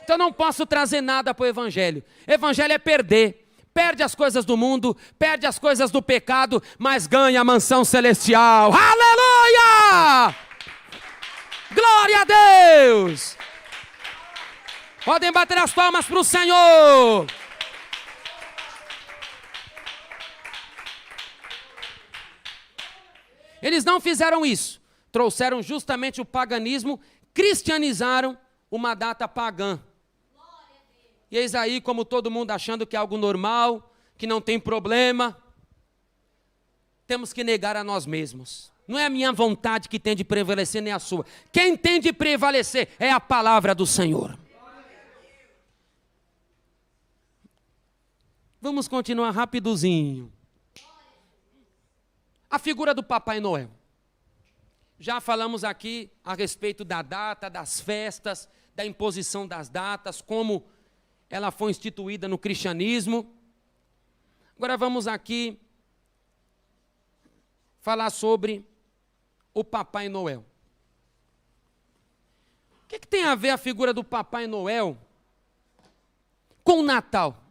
Então não posso trazer nada para o evangelho. Evangelho é perder. Perde as coisas do mundo, perde as coisas do pecado, mas ganha a mansão celestial. Aleluia! Glória a Deus! Podem bater as palmas para o Senhor. Eles não fizeram isso. Trouxeram justamente o paganismo, cristianizaram uma data pagã. E eis aí, como todo mundo achando que é algo normal, que não tem problema, temos que negar a nós mesmos. Não é a minha vontade que tem de prevalecer, nem a sua. Quem tem de prevalecer é a palavra do Senhor. Vamos continuar rapidozinho. A figura do Papai Noel. Já falamos aqui a respeito da data, das festas, da imposição das datas, como ela foi instituída no cristianismo. Agora vamos aqui falar sobre o Papai Noel. O que tem a ver a figura do Papai Noel com o Natal?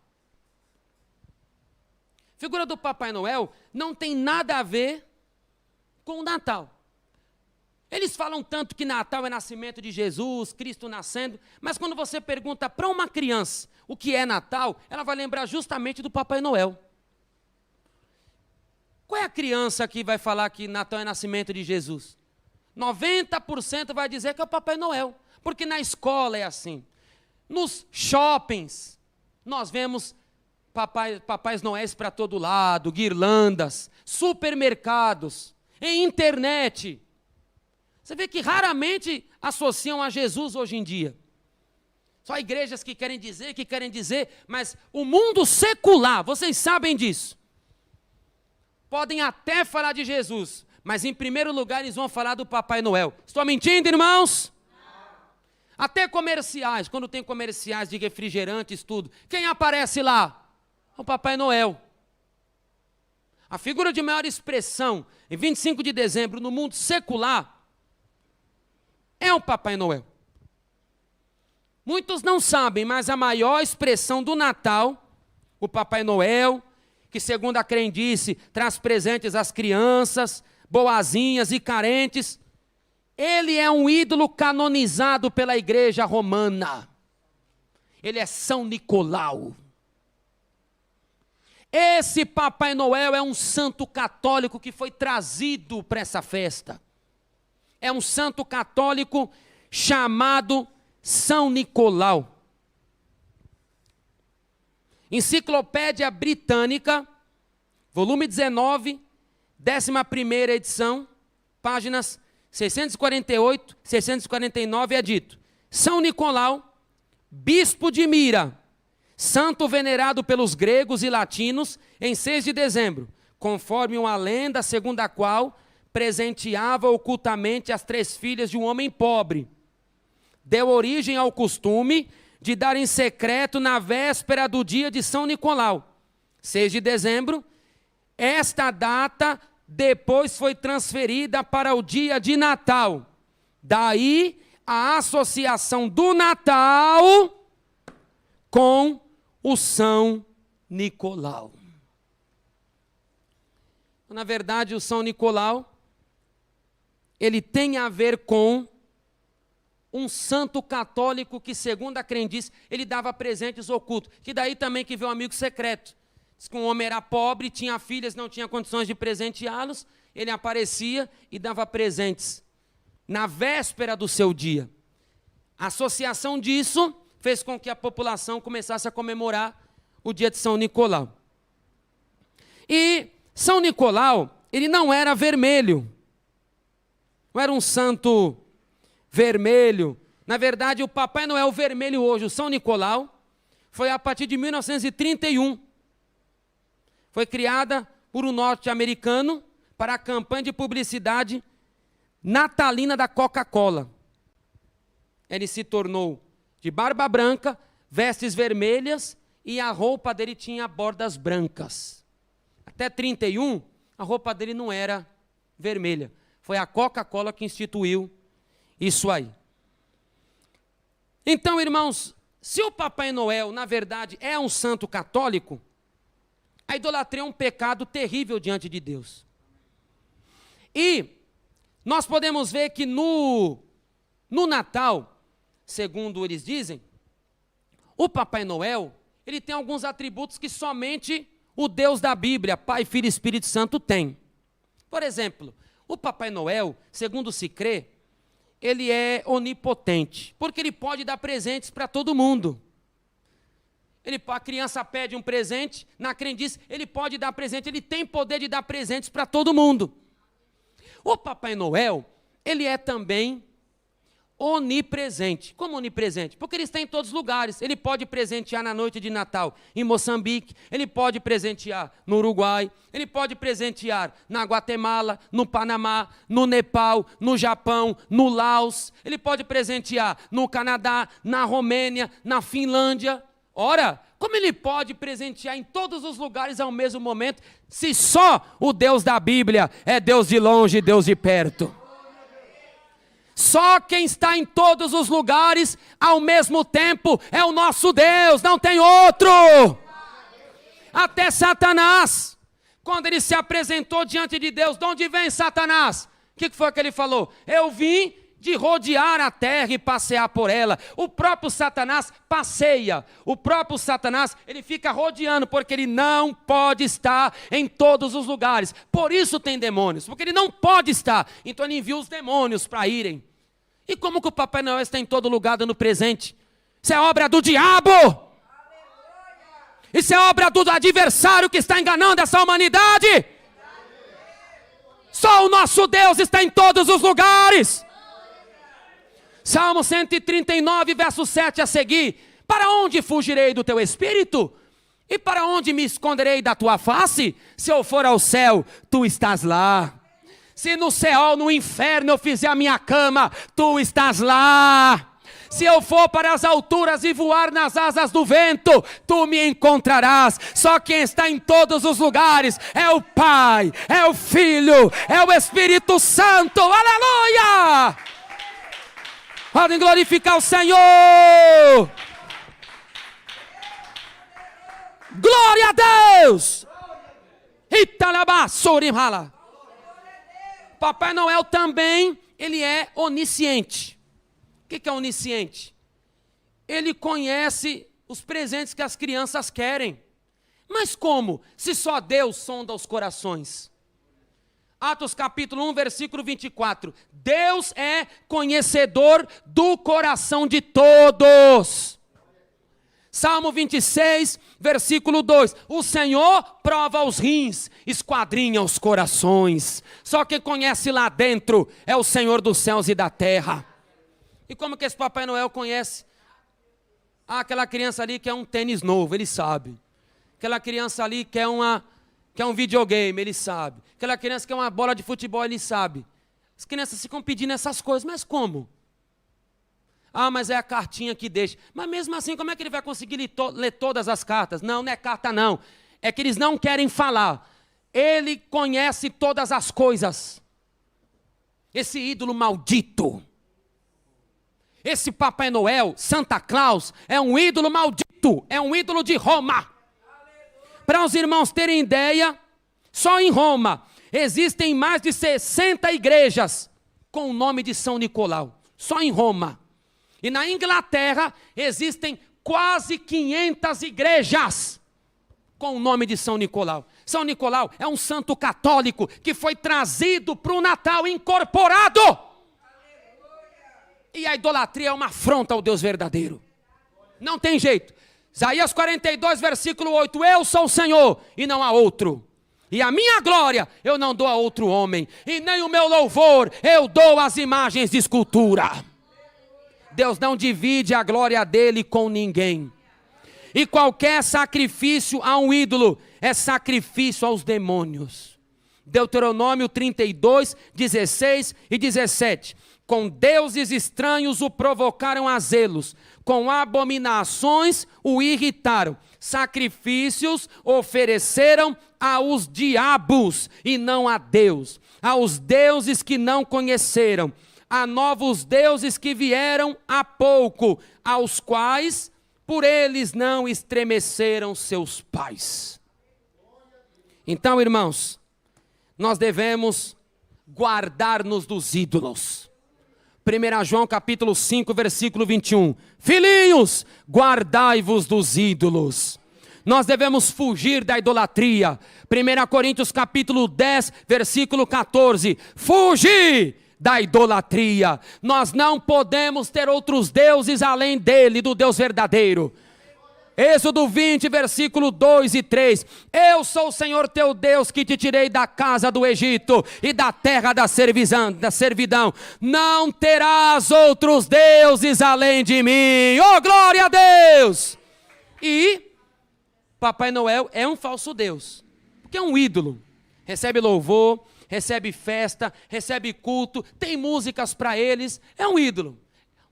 A figura do Papai Noel não tem nada a ver com o Natal. Eles falam tanto que Natal é nascimento de Jesus, Cristo nascendo, mas quando você pergunta para uma criança o que é Natal, ela vai lembrar justamente do Papai Noel. Qual é a criança que vai falar que Natal é nascimento de Jesus? 90% vai dizer que é o Papai Noel, porque na escola é assim. Nos shoppings, nós vemos Papais Noéis para todo lado, guirlandas, supermercados, em internet. Você vê que raramente associam a Jesus hoje em dia. Só igrejas que querem dizer, mas o mundo secular, vocês sabem disso. Podem até falar de Jesus, mas em primeiro lugar eles vão falar do Papai Noel. Estou mentindo, irmãos? Não. Até comerciais, quando tem comerciais de refrigerantes, tudo. Quem aparece lá? O Papai Noel. A figura de maior expressão, em 25 de dezembro, no mundo secular, é o Papai Noel. Muitos não sabem, mas a maior expressão do Natal, o Papai Noel, que segundo a crendice, traz presentes às crianças, boazinhas e carentes, ele é um ídolo canonizado pela Igreja Romana. Ele é São Nicolau. Esse Papai Noel é um santo católico que foi trazido para essa festa. É um santo católico chamado São Nicolau. Enciclopédia Britânica, volume 19, 11ª edição, páginas 648, 649, é dito: São Nicolau, bispo de Mira, santo venerado pelos gregos e latinos em 6 de dezembro, conforme uma lenda segundo a qual presenteava ocultamente as 3 filhas de um homem pobre. Deu origem ao costume de dar em secreto na véspera do dia de São Nicolau, 6 de dezembro. Esta data depois foi transferida para o dia de Natal. Daí a associação do Natal com o São Nicolau. Na verdade, o São Nicolau, ele tem a ver com um santo católico que, segundo a crendice, ele dava presentes ocultos. Que daí também que veio o amigo secreto. Diz que um homem era pobre, tinha filhas, não tinha condições de presenteá-los, ele aparecia e dava presentes na véspera do seu dia. A associação disso fez com que a população começasse a comemorar o dia de São Nicolau. E São Nicolau, ele não era vermelho. Não era um santo vermelho. Na verdade, o Papai Noel vermelho hoje, o São Nicolau, foi a partir de 1931. Foi criada por um norte-americano para a campanha de publicidade natalina da Coca-Cola. Ele se tornou de barba branca, vestes vermelhas e a roupa dele tinha bordas brancas. Até 31, a roupa dele não era vermelha. Foi a Coca-Cola que instituiu isso aí. Então, irmãos, se o Papai Noel, na verdade, é um santo católico, a idolatria é um pecado terrível diante de Deus. E nós podemos ver que no Natal, segundo eles dizem, o Papai Noel, ele tem alguns atributos que somente o Deus da Bíblia, Pai, Filho e Espírito Santo tem. Por exemplo, o Papai Noel, segundo se crê, ele é onipotente, porque ele pode dar presentes para todo mundo. A criança pede um presente, na crendice, ele pode dar presente, ele tem poder de dar presentes para todo mundo. O Papai Noel, ele é também onipresente. Como onipresente? Porque ele está em todos os lugares. Ele pode presentear na noite de Natal em Moçambique, ele pode presentear no Uruguai, ele pode presentear na Guatemala, no Panamá, no Nepal, no Japão, no Laos, ele pode presentear no Canadá, na Romênia, na Finlândia. Ora, como ele pode presentear em todos os lugares ao mesmo momento, se só o Deus da Bíblia é Deus de longe e Deus de perto? Só quem está em todos os lugares ao mesmo tempo é o nosso Deus, não tem outro. Até Satanás, quando ele se apresentou diante de Deus, de onde vem Satanás? O que foi que ele falou? Eu vim de rodear a terra e passear por ela. O próprio Satanás passeia. O próprio Satanás, ele fica rodeando, porque ele não pode estar em todos os lugares. Por isso tem demônios, porque ele não pode estar. Então ele envia os demônios para irem. E como que o Papai Noel está em todo lugar dando presente? Isso é obra do diabo. Isso é obra do adversário que está enganando essa humanidade. Só o nosso Deus está em todos os lugares. Salmo 139, verso 7 a seguir. Para onde fugirei do teu espírito? E para onde me esconderei da tua face? Se eu for ao céu, tu estás lá. Se no céu, no inferno eu fizer a minha cama, tu estás lá. Se eu for para as alturas e voar nas asas do vento, tu me encontrarás. Só quem está em todos os lugares é o Pai, é o Filho, é o Espírito Santo. Aleluia! Podem glorificar o Senhor. Glória a Deus. Italabassurimhala. Papai Noel também, ele é onisciente. O que é onisciente? Ele conhece os presentes que as crianças querem. Mas como? Se só Deus sonda os corações. Atos capítulo 1, versículo 24. Deus é conhecedor do coração de todos. Salmo 26, versículo 2. O Senhor prova os rins, esquadrinha os corações. Só quem conhece lá dentro é o Senhor dos céus e da terra. E como que esse Papai Noel conhece? Aquela criança ali quer um tênis novo, ele sabe. Aquela criança ali quer um videogame, ele sabe. Aquela criança quer uma bola de futebol, ele sabe. As crianças ficam pedindo essas coisas, mas como? Ah, mas é a cartinha que deixa. Mas mesmo assim, como é que ele vai conseguir ler todas as cartas? Não, não é carta não. É que eles não querem falar. Ele conhece todas as coisas. Esse ídolo maldito. Esse Papai Noel, Santa Claus, é um ídolo maldito. É um ídolo de Roma. Para os irmãos terem ideia, só em Roma existem mais de 60 igrejas com o nome de São Nicolau. Só em Roma. E na Inglaterra existem quase 500 igrejas com o nome de São Nicolau. São Nicolau é um santo católico que foi trazido para o Natal incorporado. E a idolatria é uma afronta ao Deus verdadeiro. Não tem jeito. Isaías 42, versículo 8. Eu sou o Senhor e não há outro. E a minha glória eu não dou a outro homem. E nem o meu louvor eu dou às imagens de escultura. Deus não divide a glória dele com ninguém. E qualquer sacrifício a um ídolo é sacrifício aos demônios. Deuteronômio 32, 16 e 17. Com deuses estranhos o provocaram a zelos, com abominações o irritaram. Sacrifícios ofereceram aos diabos e não a Deus, aos deuses que não conheceram, a novos deuses que vieram há pouco, aos quais por eles não estremeceram seus pais. Então, irmãos, nós devemos guardar-nos dos ídolos, 1 João capítulo 5, versículo 21. Filhinhos, guardai-vos dos ídolos. Nós devemos fugir da idolatria. 1 Coríntios capítulo 10, versículo 14. Fugir da idolatria. Nós não podemos ter outros deuses além dele, do Deus verdadeiro. Êxodo 20, versículo 2 e 3. Eu sou o Senhor teu Deus que te tirei da casa do Egito e da terra da servidão. Não terás outros deuses além de mim. Oh, glória a Deus! E Papai Noel é um falso Deus, porque é um ídolo. Recebe louvor, recebe festa, recebe culto, tem músicas para eles. É um ídolo.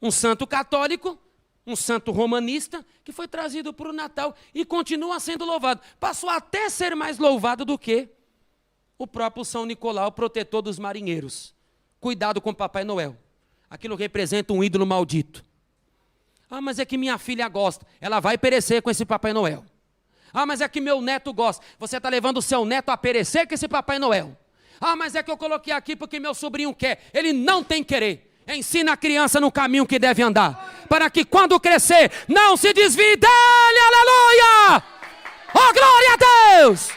Um santo católico, um santo romanista, que foi trazido para o Natal e continua sendo louvado. Passou até a ser mais louvado do que o próprio São Nicolau, protetor dos marinheiros. Cuidado com Papai Noel. Aquilo representa um ídolo maldito. Ah, mas é que minha filha gosta. Ela vai perecer com esse Papai Noel. Ah, mas é que meu neto gosta. Você está levando o seu neto a perecer com esse Papai Noel. Ah, mas é que eu coloquei aqui porque meu sobrinho quer. Ele não tem querer. Ensina a criança no caminho que deve andar, para que quando crescer, não se desvie dele. Aleluia! Oh, glória a Deus!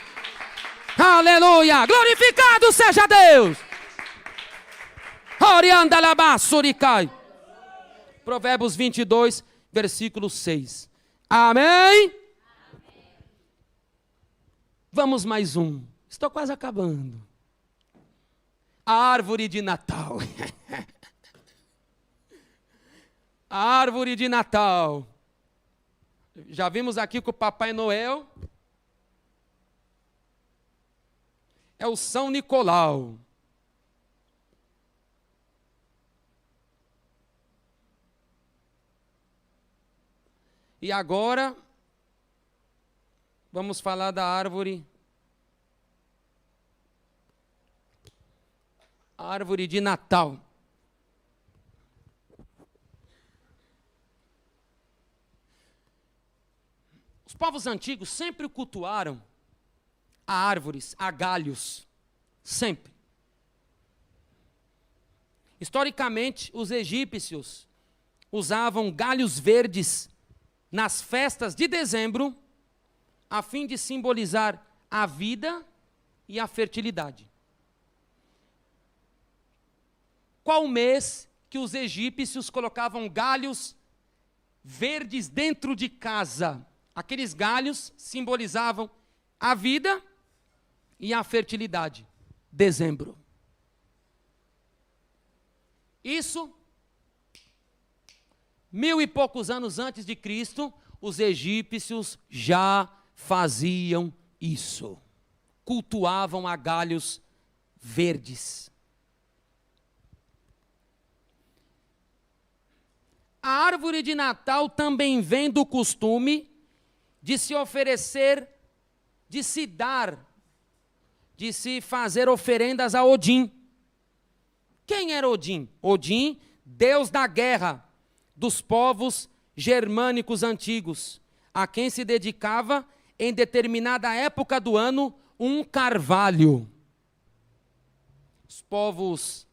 Aleluia! Glorificado seja Deus! Orianda labassurikai. Provérbios 22, versículo 6. Amém? Vamos mais um. Estou quase acabando. A árvore de Natal. A árvore de Natal. Já vimos aqui que o Papai Noel é o São Nicolau. E agora vamos falar da árvore. A árvore de Natal. Os povos antigos sempre cultuaram a árvores, a galhos, sempre. Historicamente, os egípcios usavam galhos verdes nas festas de dezembro, a fim de simbolizar a vida e a fertilidade. Qual mês que os egípcios colocavam galhos verdes dentro de casa? Aqueles galhos simbolizavam a vida e a fertilidade. Dezembro. Isso, 1000 e poucos anos antes de Cristo, os egípcios já faziam isso. Cultuavam a galhos verdes. A árvore de Natal também vem do costume de se oferecer, de se dar, de se fazer oferendas a Odin. Quem era Odin? Odin, deus da guerra dos povos germânicos antigos, a quem se dedicava, em determinada época do ano, um carvalho. Os povos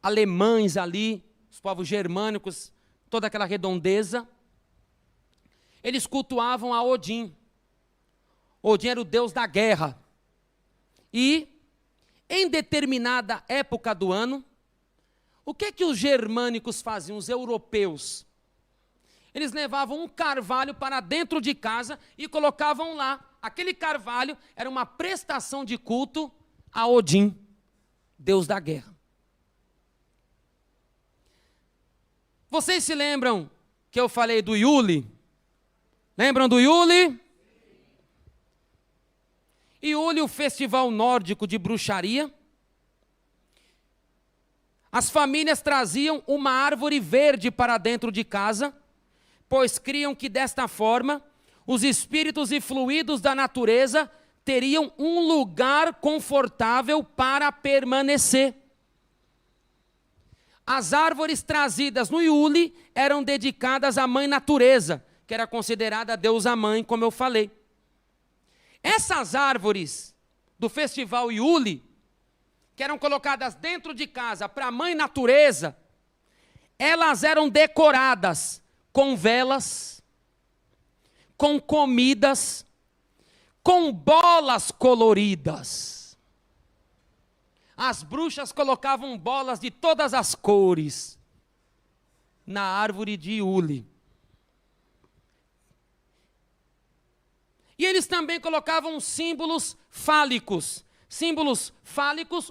alemães ali, os povos germânicos, toda aquela redondeza, eles cultuavam a Odin. Odin era o deus da guerra. E, em determinada época do ano, o que os germânicos faziam, os europeus? Eles levavam um carvalho para dentro de casa e colocavam lá. Aquele carvalho era uma prestação de culto a Odin, deus da guerra. Vocês se lembram que eu falei do Yule? Lembram do Yule? Yule, o festival nórdico de bruxaria. As famílias traziam uma árvore verde para dentro de casa, pois criam que desta forma os espíritos e fluidos da natureza teriam um lugar confortável para permanecer. As árvores trazidas no Yule eram dedicadas à mãe natureza, que era considerada a deusa mãe, como eu falei. Essas árvores do festival Yule, que eram colocadas dentro de casa para a mãe natureza, elas eram decoradas com velas, com comidas, com bolas coloridas. As bruxas colocavam bolas de todas as cores na árvore de Ule. E eles também colocavam símbolos fálicos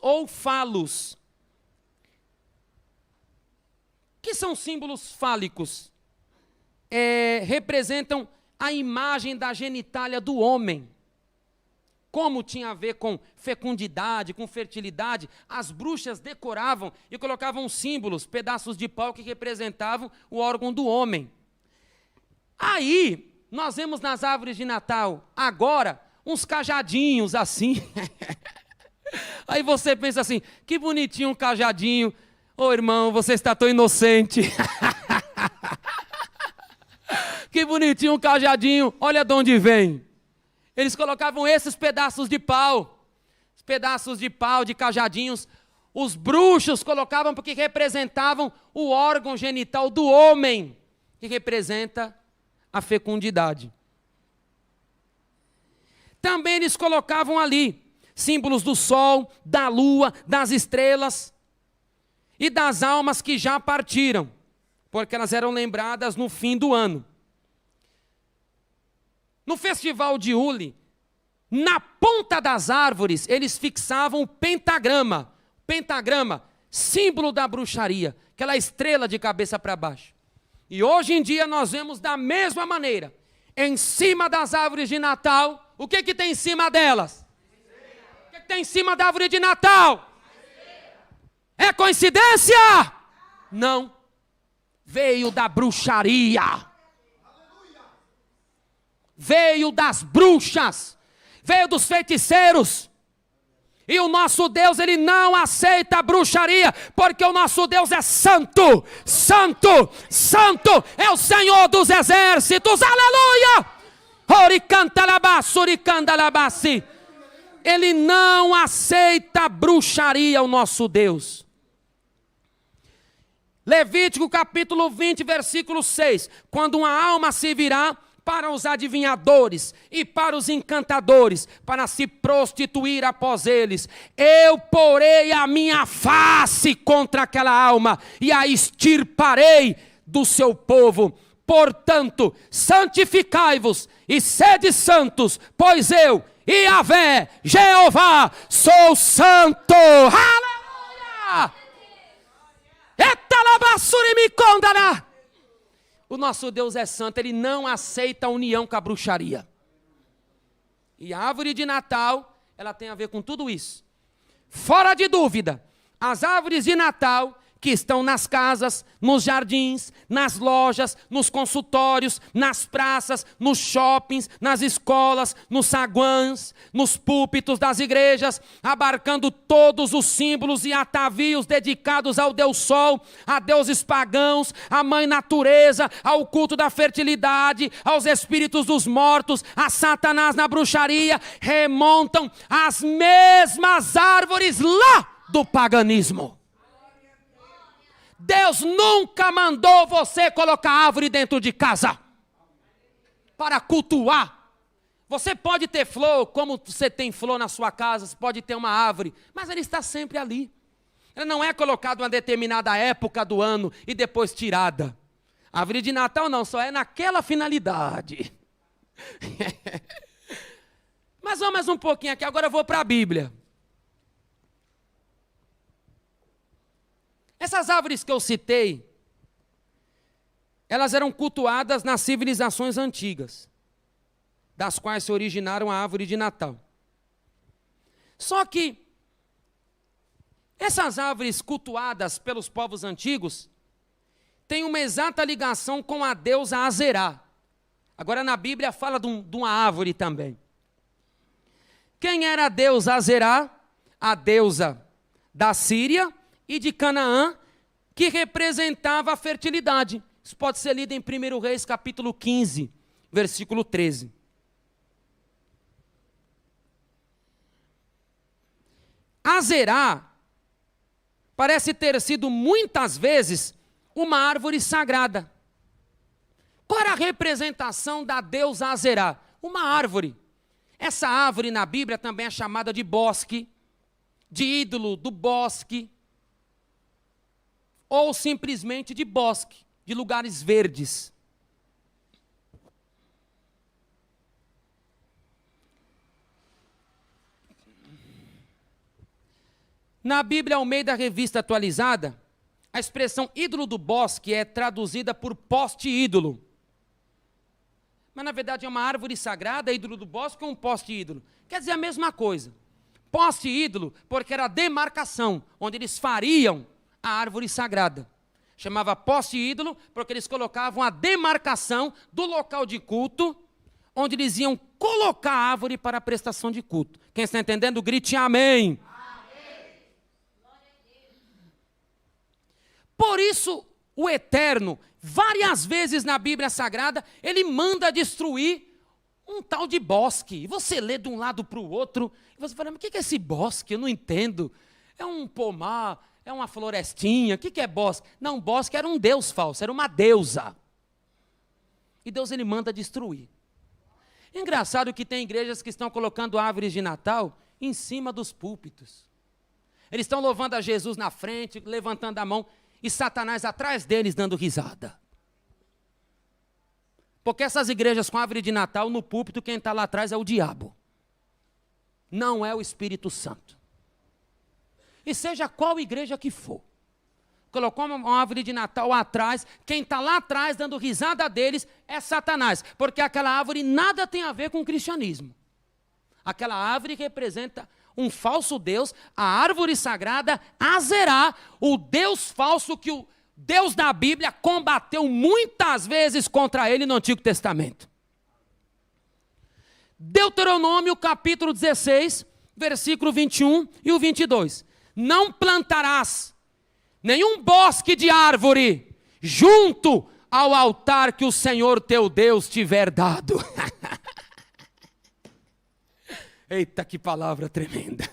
ou falos. O que são símbolos fálicos? Representam a imagem da genitália do homem. Como tinha a ver com fecundidade, com fertilidade, as bruxas decoravam e colocavam símbolos, pedaços de pau que representavam o órgão do homem. Aí, nós vemos nas árvores de Natal, agora, uns cajadinhos assim. Aí você pensa assim, que bonitinho um cajadinho. Ô irmão, você está tão inocente. Que bonitinho um cajadinho, olha de onde vem. Eles colocavam esses pedaços de pau, de cajadinhos. Os bruxos colocavam porque representavam o órgão genital do homem, que representa a fecundidade. Também eles colocavam ali símbolos do sol, da lua, das estrelas e das almas que já partiram, porque elas eram lembradas no fim do ano. No festival de Ule, na ponta das árvores, eles fixavam o pentagrama. Pentagrama, símbolo da bruxaria, aquela estrela de cabeça para baixo. E hoje em dia nós vemos da mesma maneira, em cima das árvores de Natal, o que tem em cima delas? O que tem em cima da árvore de Natal? É coincidência? Não. Veio da bruxaria. Veio das bruxas, veio dos feiticeiros. E o nosso Deus, ele não aceita a bruxaria, porque o nosso Deus é santo, santo, santo, é o Senhor dos exércitos, aleluia! Ele não aceita a bruxaria, o nosso Deus. Levítico capítulo 20, versículo 6, quando uma alma se virá para os adivinhadores e para os encantadores, para se prostituir após eles, eu porei a minha face contra aquela alma e a extirparei do seu povo. Portanto, santificai-vos e sede santos, pois eu, Yahvé, Jeová, sou santo. Aleluia! Etalabassurimicondana. O nosso Deus é santo, ele não aceita a união com a bruxaria. E a árvore de Natal, ela tem a ver com tudo isso. Fora de dúvida, as árvores de Natal que estão nas casas, nos jardins, nas lojas, nos consultórios, nas praças, nos shoppings, nas escolas, nos saguãs, nos púlpitos das igrejas, abarcando todos os símbolos e atavios dedicados ao Deus Sol, a deuses pagãos, à Mãe Natureza, ao culto da fertilidade, aos espíritos dos mortos, a Satanás na bruxaria, remontam às mesmas árvores lá do paganismo. Deus nunca mandou você colocar árvore dentro de casa para cultuar. Você pode ter flor, como você tem flor na sua casa, você pode ter uma árvore, mas ela está sempre ali. Ela não é colocada em uma determinada época do ano e depois tirada. A árvore de Natal não, só é naquela finalidade. Mas vamos mais um pouquinho aqui, agora eu vou para a Bíblia. Essas árvores que eu citei, elas eram cultuadas nas civilizações antigas, das quais se originaram a árvore de Natal. Só que essas árvores cultuadas pelos povos antigos têm uma exata ligação com a deusa Azerá. Agora na Bíblia fala de uma árvore também. Quem era a deusa Azerá? A deusa da Síria e de Canaã, que representava a fertilidade. Isso pode ser lido em 1 Reis, capítulo 15, versículo 13. Azerá parece ter sido muitas vezes uma árvore sagrada. Qual era a representação da deusa Azerá? Uma árvore. Essa árvore na Bíblia também é chamada de bosque, de ídolo do bosque, ou simplesmente de bosque, de lugares verdes. Na Bíblia Almeida Revista Atualizada, a expressão ídolo do bosque é traduzida por poste ídolo. Mas na verdade é uma árvore sagrada, ídolo do bosque, ou um poste ídolo. Quer dizer a mesma coisa. Poste ídolo, porque era a demarcação, onde eles fariam a árvore sagrada. Chamava poste ídolo, porque eles colocavam a demarcação do local de culto, onde eles iam colocar a árvore para a prestação de culto. Quem está entendendo, grite amém. Por isso, o Eterno, várias vezes na Bíblia Sagrada, ele manda destruir um tal de bosque. E você lê de um lado para o outro, e você fala, mas o que é esse bosque? Eu não entendo. É um pomar, é uma florestinha, o que é bosque? Não, bosque era um deus falso, era uma deusa. E Deus ele manda destruir. Engraçado que tem igrejas que estão colocando árvores de Natal em cima dos púlpitos. Eles estão louvando a Jesus na frente, levantando a mão, e Satanás atrás deles dando risada. Porque essas igrejas com árvore de Natal, no púlpito, quem está lá atrás é o diabo. Não é o Espírito Santo. E seja qual igreja que for, colocou uma árvore de Natal atrás, quem está lá atrás dando risada deles é Satanás. Porque aquela árvore nada tem a ver com o cristianismo. Aquela árvore representa um falso Deus, a árvore sagrada, Azerá, o Deus falso que o Deus da Bíblia combateu muitas vezes contra ele no Antigo Testamento. Deuteronômio capítulo 16, versículo 21 e o 22. Não plantarás nenhum bosque de árvore junto ao altar que o Senhor teu Deus tiver dado. Eita, que palavra tremenda.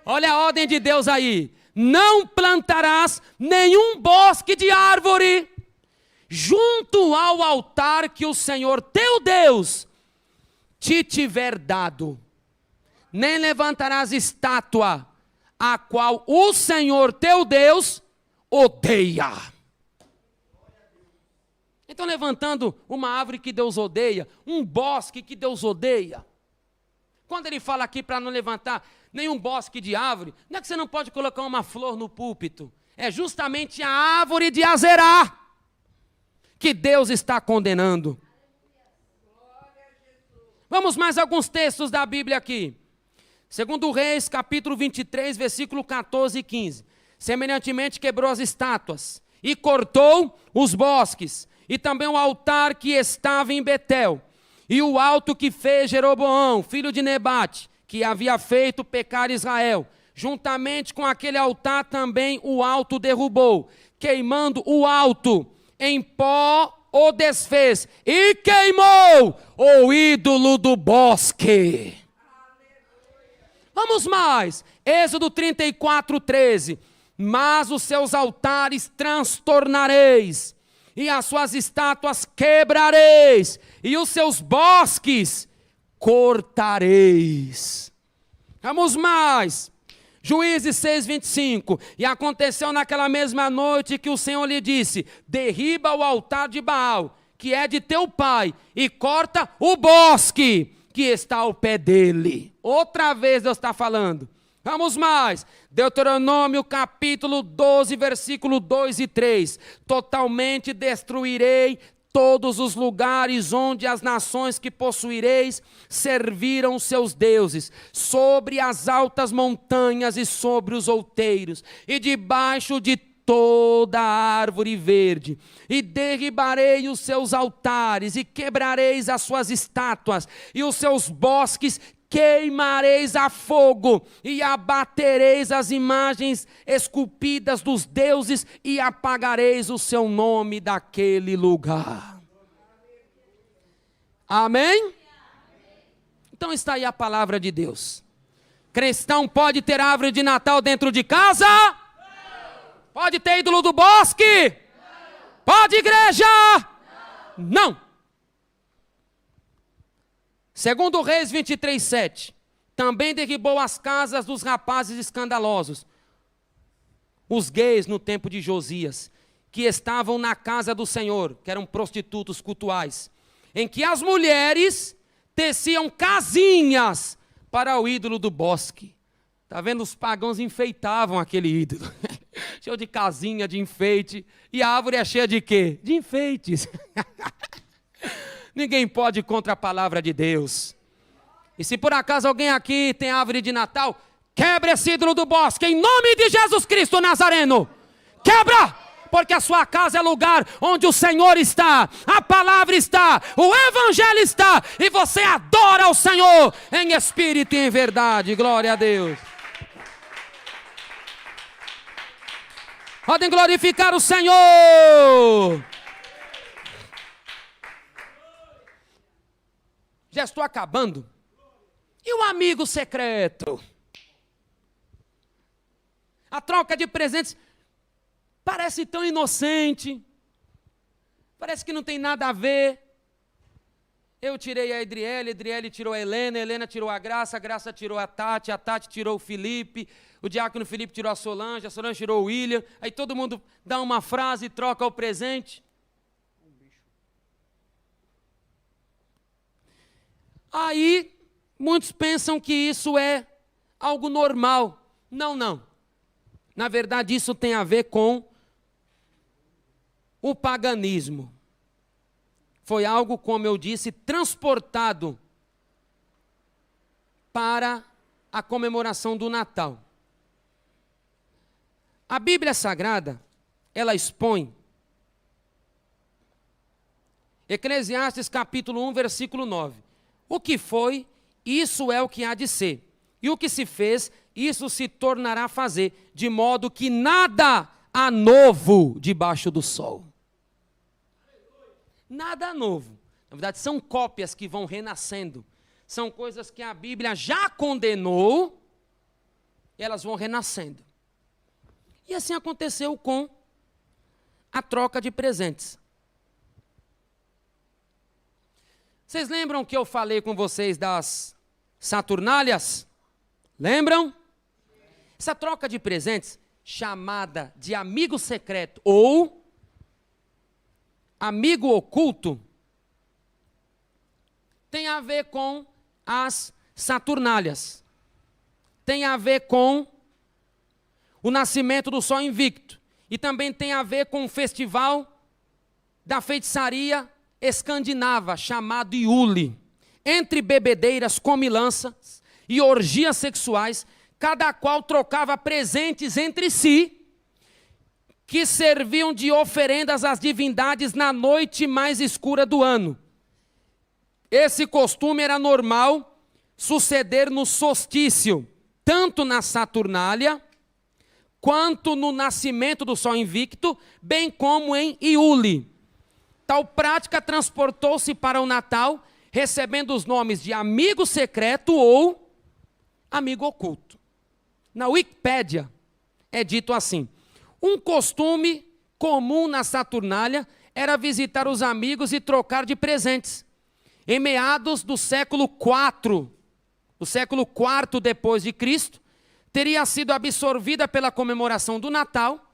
Olha a ordem de Deus aí. Não plantarás nenhum bosque de árvore junto ao altar que o Senhor teu Deus te tiver dado. Nem levantarás estátua, a qual o Senhor teu Deus odeia. Então, levantando uma árvore que Deus odeia, um bosque que Deus odeia. Quando ele fala aqui para não levantar nenhum bosque de árvore, não é que você não pode colocar uma flor no púlpito. É justamente a árvore de Azerá que Deus está condenando. Vamos mais alguns textos da Bíblia aqui. Segundo Reis, capítulo 23, versículo 14 e 15. Semelhantemente quebrou as estátuas e cortou os bosques, e também o altar que estava em Betel, e o alto que fez Jeroboão, filho de Nebate, que havia feito pecar Israel. Juntamente com aquele altar também o alto derrubou, queimando o alto em pó o desfez, e queimou o ídolo do bosque. Vamos mais, Êxodo 34, 13. Mas os seus altares transtornareis, e as suas estátuas quebrareis, e os seus bosques cortareis. Vamos mais. Juízes 6, 25. E aconteceu naquela mesma noite que o Senhor lhe disse: derriba o altar de Baal, que é de teu pai, e corta o bosque que está ao pé dele. Outra vez Deus está falando. Vamos mais. Deuteronômio capítulo 12, versículo 2 e 3. Totalmente destruirei todos os lugares onde as nações que possuireis serviram seus deuses, sobre as altas montanhas e sobre os outeiros, e debaixo de toda a árvore verde, e derribarei os seus altares, e quebrareis as suas estátuas, e os seus bosques queimareis a fogo, e abatereis as imagens esculpidas dos deuses, e apagareis o seu nome daquele lugar. Amém? Então está aí a palavra de Deus. Cristão pode ter árvore de Natal dentro de casa? Não. Pode ter ídolo do bosque? Não. Pode, igreja? Não. Segundo Reis 23:7, também derribou as casas dos rapazes escandalosos, os gays no tempo de Josias, que estavam na casa do Senhor, que eram prostitutos cultuais, em que as mulheres teciam casinhas para o ídolo do bosque. Está vendo? Os pagãos enfeitavam aquele ídolo. Cheio de casinha, de enfeite. E a árvore é cheia de quê? De enfeites. Ninguém pode ir contra a palavra de Deus. E se por acaso alguém aqui tem árvore de Natal, quebra esse ídolo do bosque, em nome de Jesus Cristo Nazareno. Quebra! Porque a sua casa é lugar onde o Senhor está, a palavra está, o evangelho está, e você adora o Senhor em espírito e em verdade. Glória a Deus. Podem glorificar o Senhor. Já estou acabando. E o amigo secreto? A troca de presentes parece tão inocente. Parece que não tem nada a ver. Eu tirei a Edriele, Edriele tirou a Helena tirou a Graça tirou a Tati tirou o Felipe, o diácono Felipe tirou a Solange tirou o William. Aí todo mundo dá uma frase e troca o presente. Aí muitos pensam que isso é algo normal. Não, não. Na verdade, isso tem a ver com o paganismo. Foi algo, como eu disse, transportado para a comemoração do Natal. A Bíblia Sagrada, ela expõe Eclesiastes capítulo 1, versículo 9. O que foi, isso é o que há de ser. E o que se fez, isso se tornará a fazer, de modo que nada há novo debaixo do sol. Nada novo. Na verdade, são cópias que vão renascendo. São coisas que a Bíblia já condenou, e elas vão renascendo. E assim aconteceu com a troca de presentes. Vocês lembram que eu falei com vocês das Saturnálias? Lembram? Essa troca de presentes, chamada de amigo secreto ou amigo oculto, tem a ver com as Saturnálias. Tem a ver com o nascimento do Sol Invicto. E também tem a ver com o festival da feitiçaria escandinava, chamado Yule. Entre bebedeiras, comilanças e orgias sexuais, cada qual trocava presentes entre si, que serviam de oferendas às divindades na noite mais escura do ano. Esse costume era normal suceder no solstício, tanto na Saturnália, quanto no nascimento do Sol Invicto, bem como em Yule. Tal prática transportou-se para o Natal, recebendo os nomes de amigo secreto ou amigo oculto. Na Wikipédia é dito assim: um costume comum na Saturnália era visitar os amigos e trocar de presentes. Em meados do século IV, depois de Cristo, teria sido absorvida pela comemoração do Natal,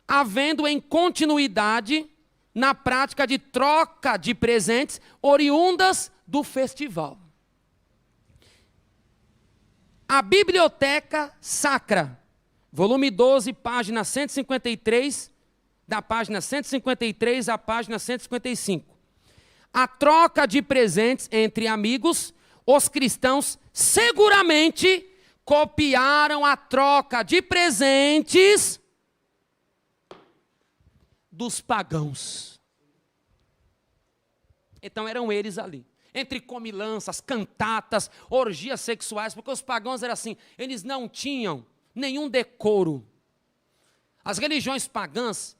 havendo em continuidade na prática de troca de presentes oriundas do festival. A Biblioteca Sacra, volume 12, página 153, da página 153 à página 155. A troca de presentes entre amigos, os cristãos seguramente copiaram a troca de presentes dos pagãos. Então eram eles ali, entre comilanças, cantatas, orgias sexuais, porque os pagãos eram assim, eles não tinham nenhum decoro. As religiões pagãs,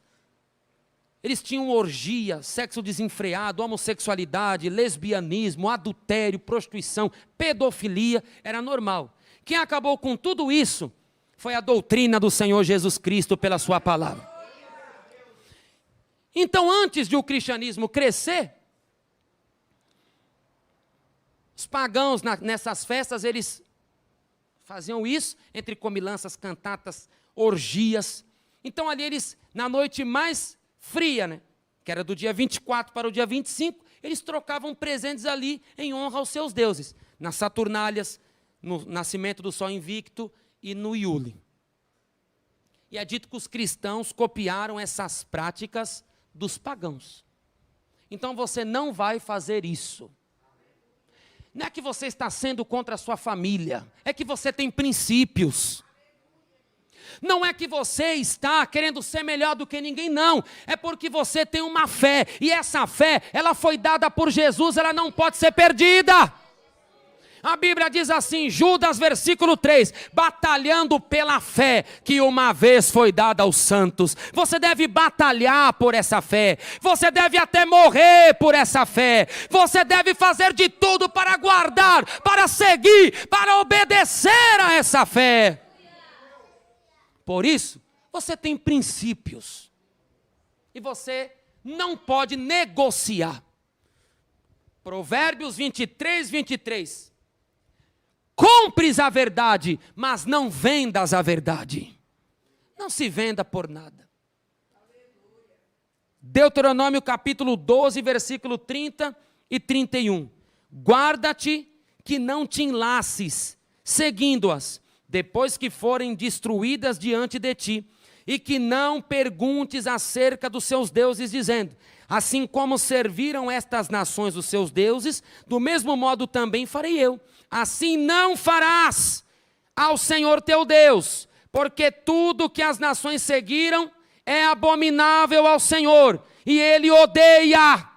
eles tinham orgia, sexo desenfreado, homossexualidade, lesbianismo, adultério, prostituição, pedofilia, era normal. Quem acabou com tudo isso foi a doutrina do Senhor Jesus Cristo pela sua palavra. Então, antes de o cristianismo crescer, os pagãos nessas festas, eles faziam isso, entre comilanças, cantatas, orgias. Então ali eles, na noite mais fria, né, que era do dia 24 para o dia 25, eles trocavam presentes ali em honra aos seus deuses, nas Saturnálias, no nascimento do Sol Invicto e no Iule. E é dito que os cristãos copiaram essas práticas dos pagãos. Então você não vai fazer isso. Não é que você está sendo contra a sua família, é que você tem princípios. Não é que você está querendo ser melhor do que ninguém, não. É porque você tem uma fé, e essa fé, ela foi dada por Jesus, ela não pode ser perdida. A Bíblia diz assim, Judas, versículo 3, batalhando pela fé que uma vez foi dada aos santos. Você deve batalhar por essa fé, você deve até morrer por essa fé, você deve fazer de tudo para guardar, para seguir, para obedecer a essa fé. Por isso, você tem princípios, e você não pode negociar. Provérbios 23, 23. Compres a verdade, mas não vendas a verdade. Não se venda por nada. Deuteronômio capítulo 12, versículo 30 e 31. Guarda-te que não te enlaces, seguindo-as, depois que forem destruídas diante de ti, e que não perguntes acerca dos seus deuses, dizendo, assim como serviram estas nações os seus deuses, do mesmo modo também farei eu. Assim não farás ao Senhor teu Deus, porque tudo que as nações seguiram é abominável ao Senhor, e Ele odeia,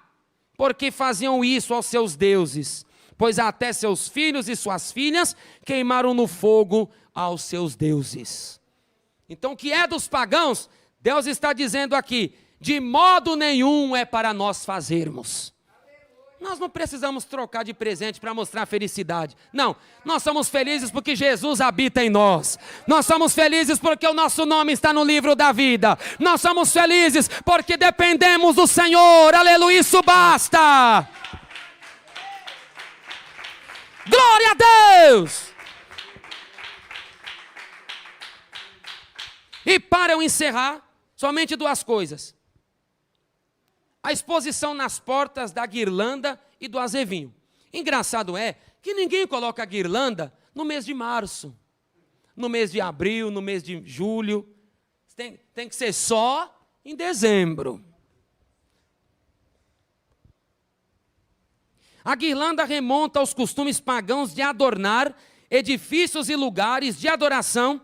porque faziam isso aos seus deuses, pois até seus filhos e suas filhas queimaram no fogo aos seus deuses. Então o que é dos pagãos, Deus está dizendo aqui, de modo nenhum é para nós fazermos. Nós não precisamos trocar de presente para mostrar felicidade. Não, nós somos felizes porque Jesus habita em nós. Nós somos felizes porque o nosso nome está no livro da vida. Nós somos felizes porque dependemos do Senhor. Aleluia, isso basta. Glória a Deus. E para eu encerrar, somente duas coisas. A exposição nas portas da guirlanda e do azevinho. Engraçado é que ninguém coloca a guirlanda no mês de março, no mês de abril, no mês de julho. Tem que ser só em dezembro. A guirlanda remonta aos costumes pagãos de adornar edifícios e lugares de adoração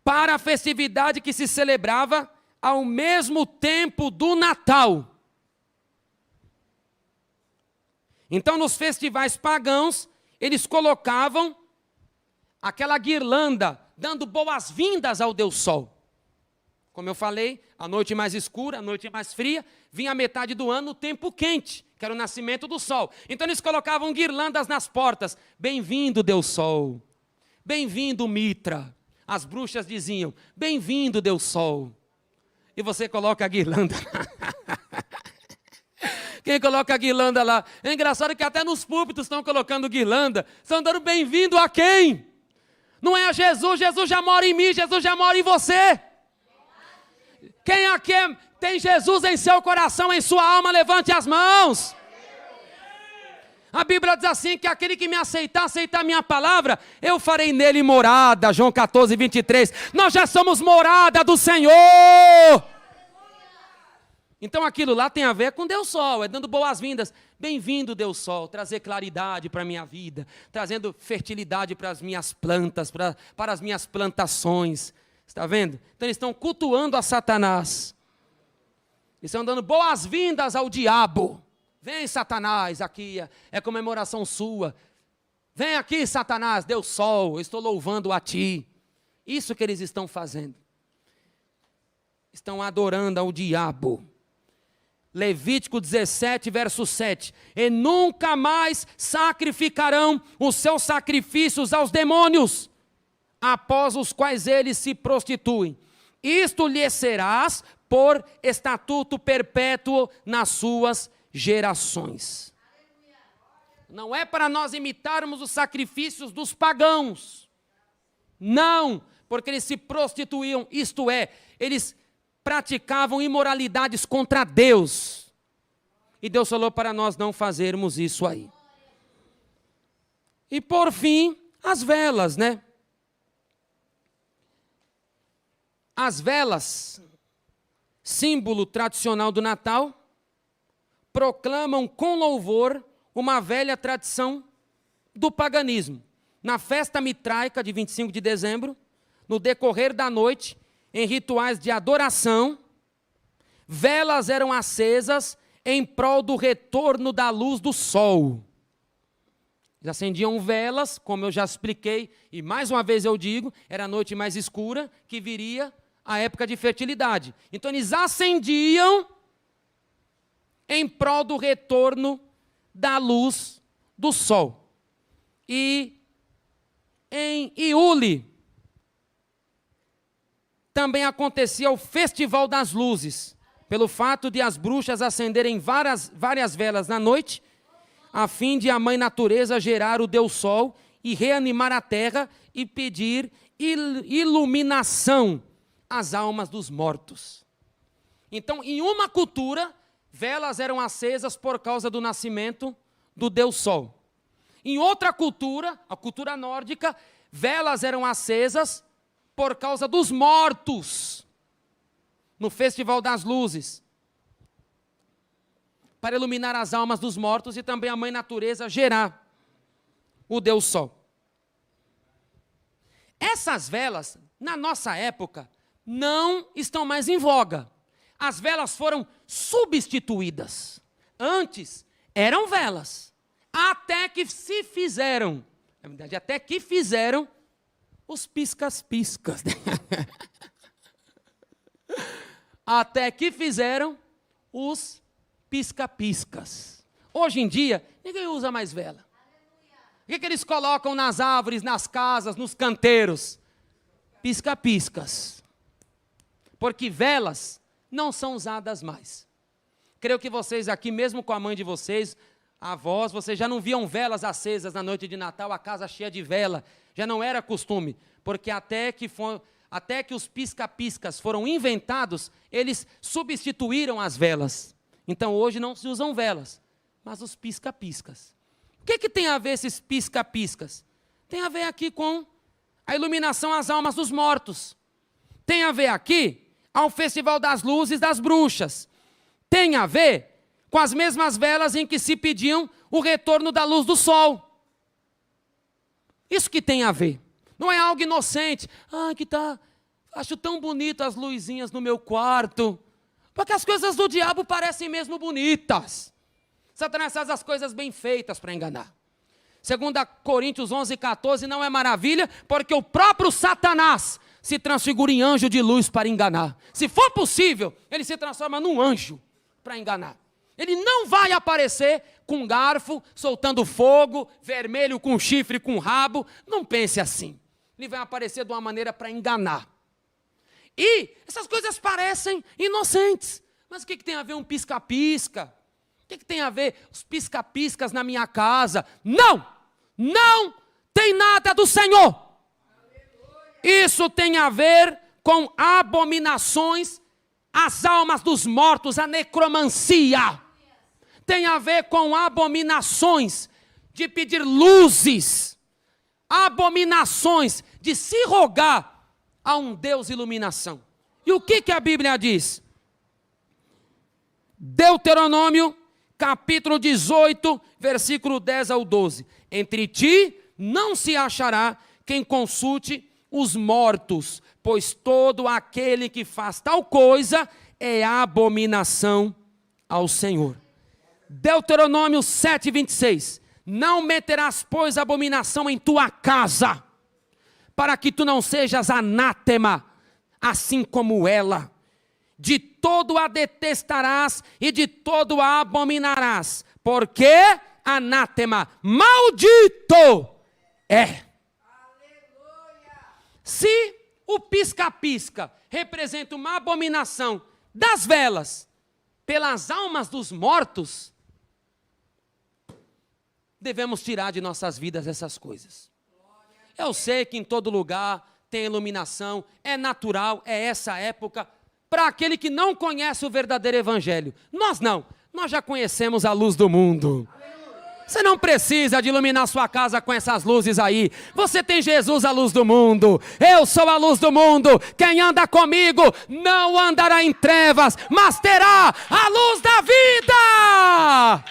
para a festividade que se celebrava ao mesmo tempo do Natal. Então, nos festivais pagãos, eles colocavam aquela guirlanda, dando boas-vindas ao Deus Sol. Como eu falei, a noite mais escura, a noite mais fria, vinha a metade do ano, o tempo quente, que era o nascimento do sol. Então, eles colocavam guirlandas nas portas. Bem-vindo, Deus Sol. Bem-vindo, Mitra. As bruxas diziam, bem-vindo, Deus Sol. E você coloca a guirlanda. Quem coloca a guirlanda lá? É engraçado que até nos púlpitos estão colocando guirlanda. Estão dando bem-vindo a quem? Não é a Jesus, Jesus já mora em mim, Jesus já mora em você. Quem aqui tem Jesus em seu coração, em sua alma, levante as mãos. A Bíblia diz assim, que aquele que me aceitar a minha palavra, eu farei nele morada. João 14, 23. Nós já somos morada do Senhor. Então aquilo lá tem a ver com Deus Sol, é dando boas-vindas. Bem-vindo, Deus Sol, trazer claridade para a minha vida, trazendo fertilidade para as minhas plantas, para as minhas plantações. Está vendo? Então eles estão cultuando a Satanás. Eles estão dando boas-vindas ao diabo. Vem, Satanás, aqui é comemoração sua. Vem aqui, Satanás, Deus Sol, eu estou louvando a ti. Isso que eles estão fazendo. Estão adorando ao diabo. Levítico 17, verso 7. E nunca mais sacrificarão os seus sacrifícios aos demônios, após os quais eles se prostituem. isto lhe serás por estatuto perpétuo nas suas gerações. Não é para nós imitarmos os sacrifícios dos pagãos. Não, porque eles se prostituíam, isto é, eles praticavam imoralidades contra Deus. E Deus falou para nós não fazermos isso aí. E por fim, as velas, né? As velas, símbolo tradicional do Natal, proclamam com louvor uma velha tradição do paganismo. Na festa mitraica de 25 de dezembro, no decorrer da noite, em rituais de adoração, velas eram acesas em prol do retorno da luz do sol. Eles acendiam velas, como eu já expliquei, e mais uma vez eu digo, era a noite mais escura, que viria a época de fertilidade. Então eles acendiam em prol do retorno da luz do sol. E em Iule também acontecia o Festival das Luzes, pelo fato de as bruxas acenderem várias velas na noite, a fim de a mãe natureza gerar o Deus Sol e reanimar a terra e pedir iluminação às almas dos mortos. Então, em uma cultura, velas eram acesas por causa do nascimento do Deus Sol. Em outra cultura, a cultura nórdica, velas eram acesas por causa dos mortos, no Festival das Luzes, para iluminar as almas dos mortos e também a mãe natureza gerar o Deus Sol. Essas velas, na nossa época, não estão mais em voga. As velas foram substituídas. Antes, eram velas. Até que se fizeram, na verdade, até que fizeram os piscas-piscas. Até que fizeram os pisca-piscas. Hoje em dia, ninguém usa mais vela. O que eles colocam nas árvores, nas casas, nos canteiros? Pisca-piscas. Porque velas não são usadas mais. Creio que vocês aqui, mesmo com a mãe de vocês, avós, vocês já não viam velas acesas na noite de Natal, a casa cheia de vela. Já não era costume, porque até que os pisca-piscas foram inventados, eles substituíram as velas. Então hoje não se usam velas, mas os pisca-piscas. O que tem a ver esses pisca-piscas? Tem a ver aqui com a iluminação às almas dos mortos. Tem a ver aqui ao Festival das Luzes das Bruxas. Tem a ver com as mesmas velas em que se pediam o retorno da luz do sol. Isso que tem a ver. Não é algo inocente. Acho tão bonito as luzinhas no meu quarto. Porque as coisas do diabo parecem mesmo bonitas. Satanás faz as coisas bem feitas para enganar. 2 Coríntios 11:14 não é maravilha, porque o próprio Satanás se transfigura em anjo de luz para enganar. Se for possível, ele se transforma num anjo para enganar. Ele não vai aparecer com garfo, soltando fogo, vermelho com chifre, com rabo. Não pense assim. Ele vai aparecer de uma maneira para enganar. E essas coisas parecem inocentes. Mas o que tem a ver um pisca-pisca? O que tem a ver os pisca-piscas na minha casa? Não! Não tem nada do Senhor. Isso tem a ver com abominações às almas dos mortos, a necromancia. Tem a ver com abominações de pedir luzes, abominações de se rogar a um Deus iluminação. E o que a Bíblia diz? Deuteronômio, capítulo 18, versículo 10 ao 12. Entre ti não se achará quem consulte os mortos, pois todo aquele que faz tal coisa é abominação ao Senhor. Deuteronômio 7:26. Não meterás, pois, abominação em tua casa, para que tu não sejas anátema, assim como ela. De todo a detestarás e de todo a abominarás, porque anátema, maldito é. Se o pisca-pisca representa uma abominação das velas pelas almas dos mortos, devemos tirar de nossas vidas essas coisas. Eu sei que em todo lugar tem iluminação, é natural, é essa época, para aquele que não conhece o verdadeiro evangelho. Nós não, nós já conhecemos a luz do mundo. Você não precisa de iluminar sua casa com essas luzes aí. Você tem Jesus, a luz do mundo. Eu sou a luz do mundo. Quem anda comigo não andará em trevas, mas terá a luz da vida.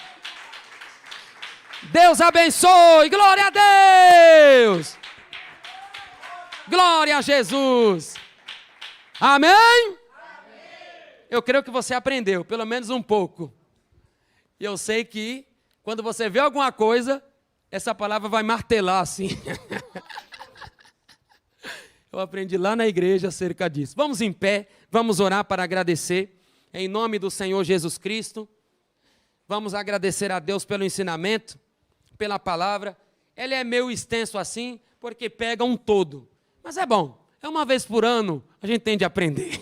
Deus abençoe. Glória a Deus. Glória a Jesus. Amém? Eu creio que você aprendeu, pelo menos um pouco. E eu sei que quando você vê alguma coisa, essa palavra vai martelar assim. Eu aprendi lá na igreja acerca disso. Vamos em pé, vamos orar para agradecer. Em nome do Senhor Jesus Cristo. Vamos agradecer a Deus pelo ensinamento, pela palavra. Ele é meio extenso assim, porque pega um todo. Mas é bom, é uma vez por ano, a gente tem de aprender.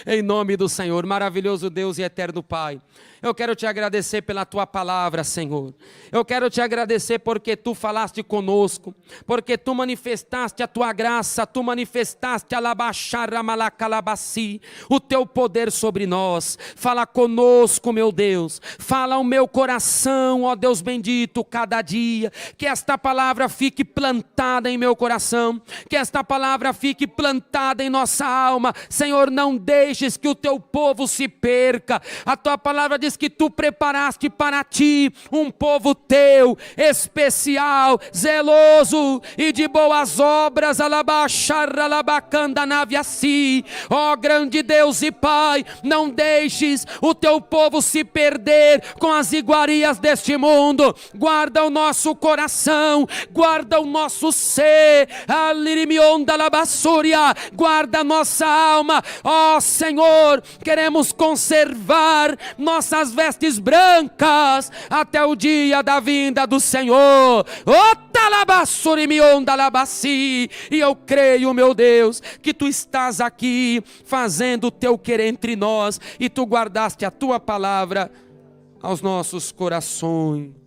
Em nome do Senhor, maravilhoso Deus e eterno Pai. Eu quero te agradecer pela tua palavra, Senhor. Eu quero te agradecer porque tu falaste conosco, porque tu manifestaste a tua graça, tu manifestaste o teu poder sobre nós. Fala conosco, meu Deus. Fala ao meu coração, ó Deus bendito, cada dia. Que esta palavra fique plantada em meu coração, que esta palavra fique plantada em nossa alma. Senhor, não deixes que o teu povo se perca. A tua palavra diz que tu preparaste para ti um povo teu, especial, zeloso e de boas obras. Ó grande Deus e Pai, não deixes o teu povo se perder com as iguarias deste mundo. Guarda o nosso coração, guarda o nosso ser, guarda a nossa alma. Ó Senhor, queremos conservar nossas vestes brancas até o dia da vinda do Senhor. E eu creio, meu Deus, que tu estás aqui fazendo o teu querer entre nós, e tu guardaste a tua palavra aos nossos corações.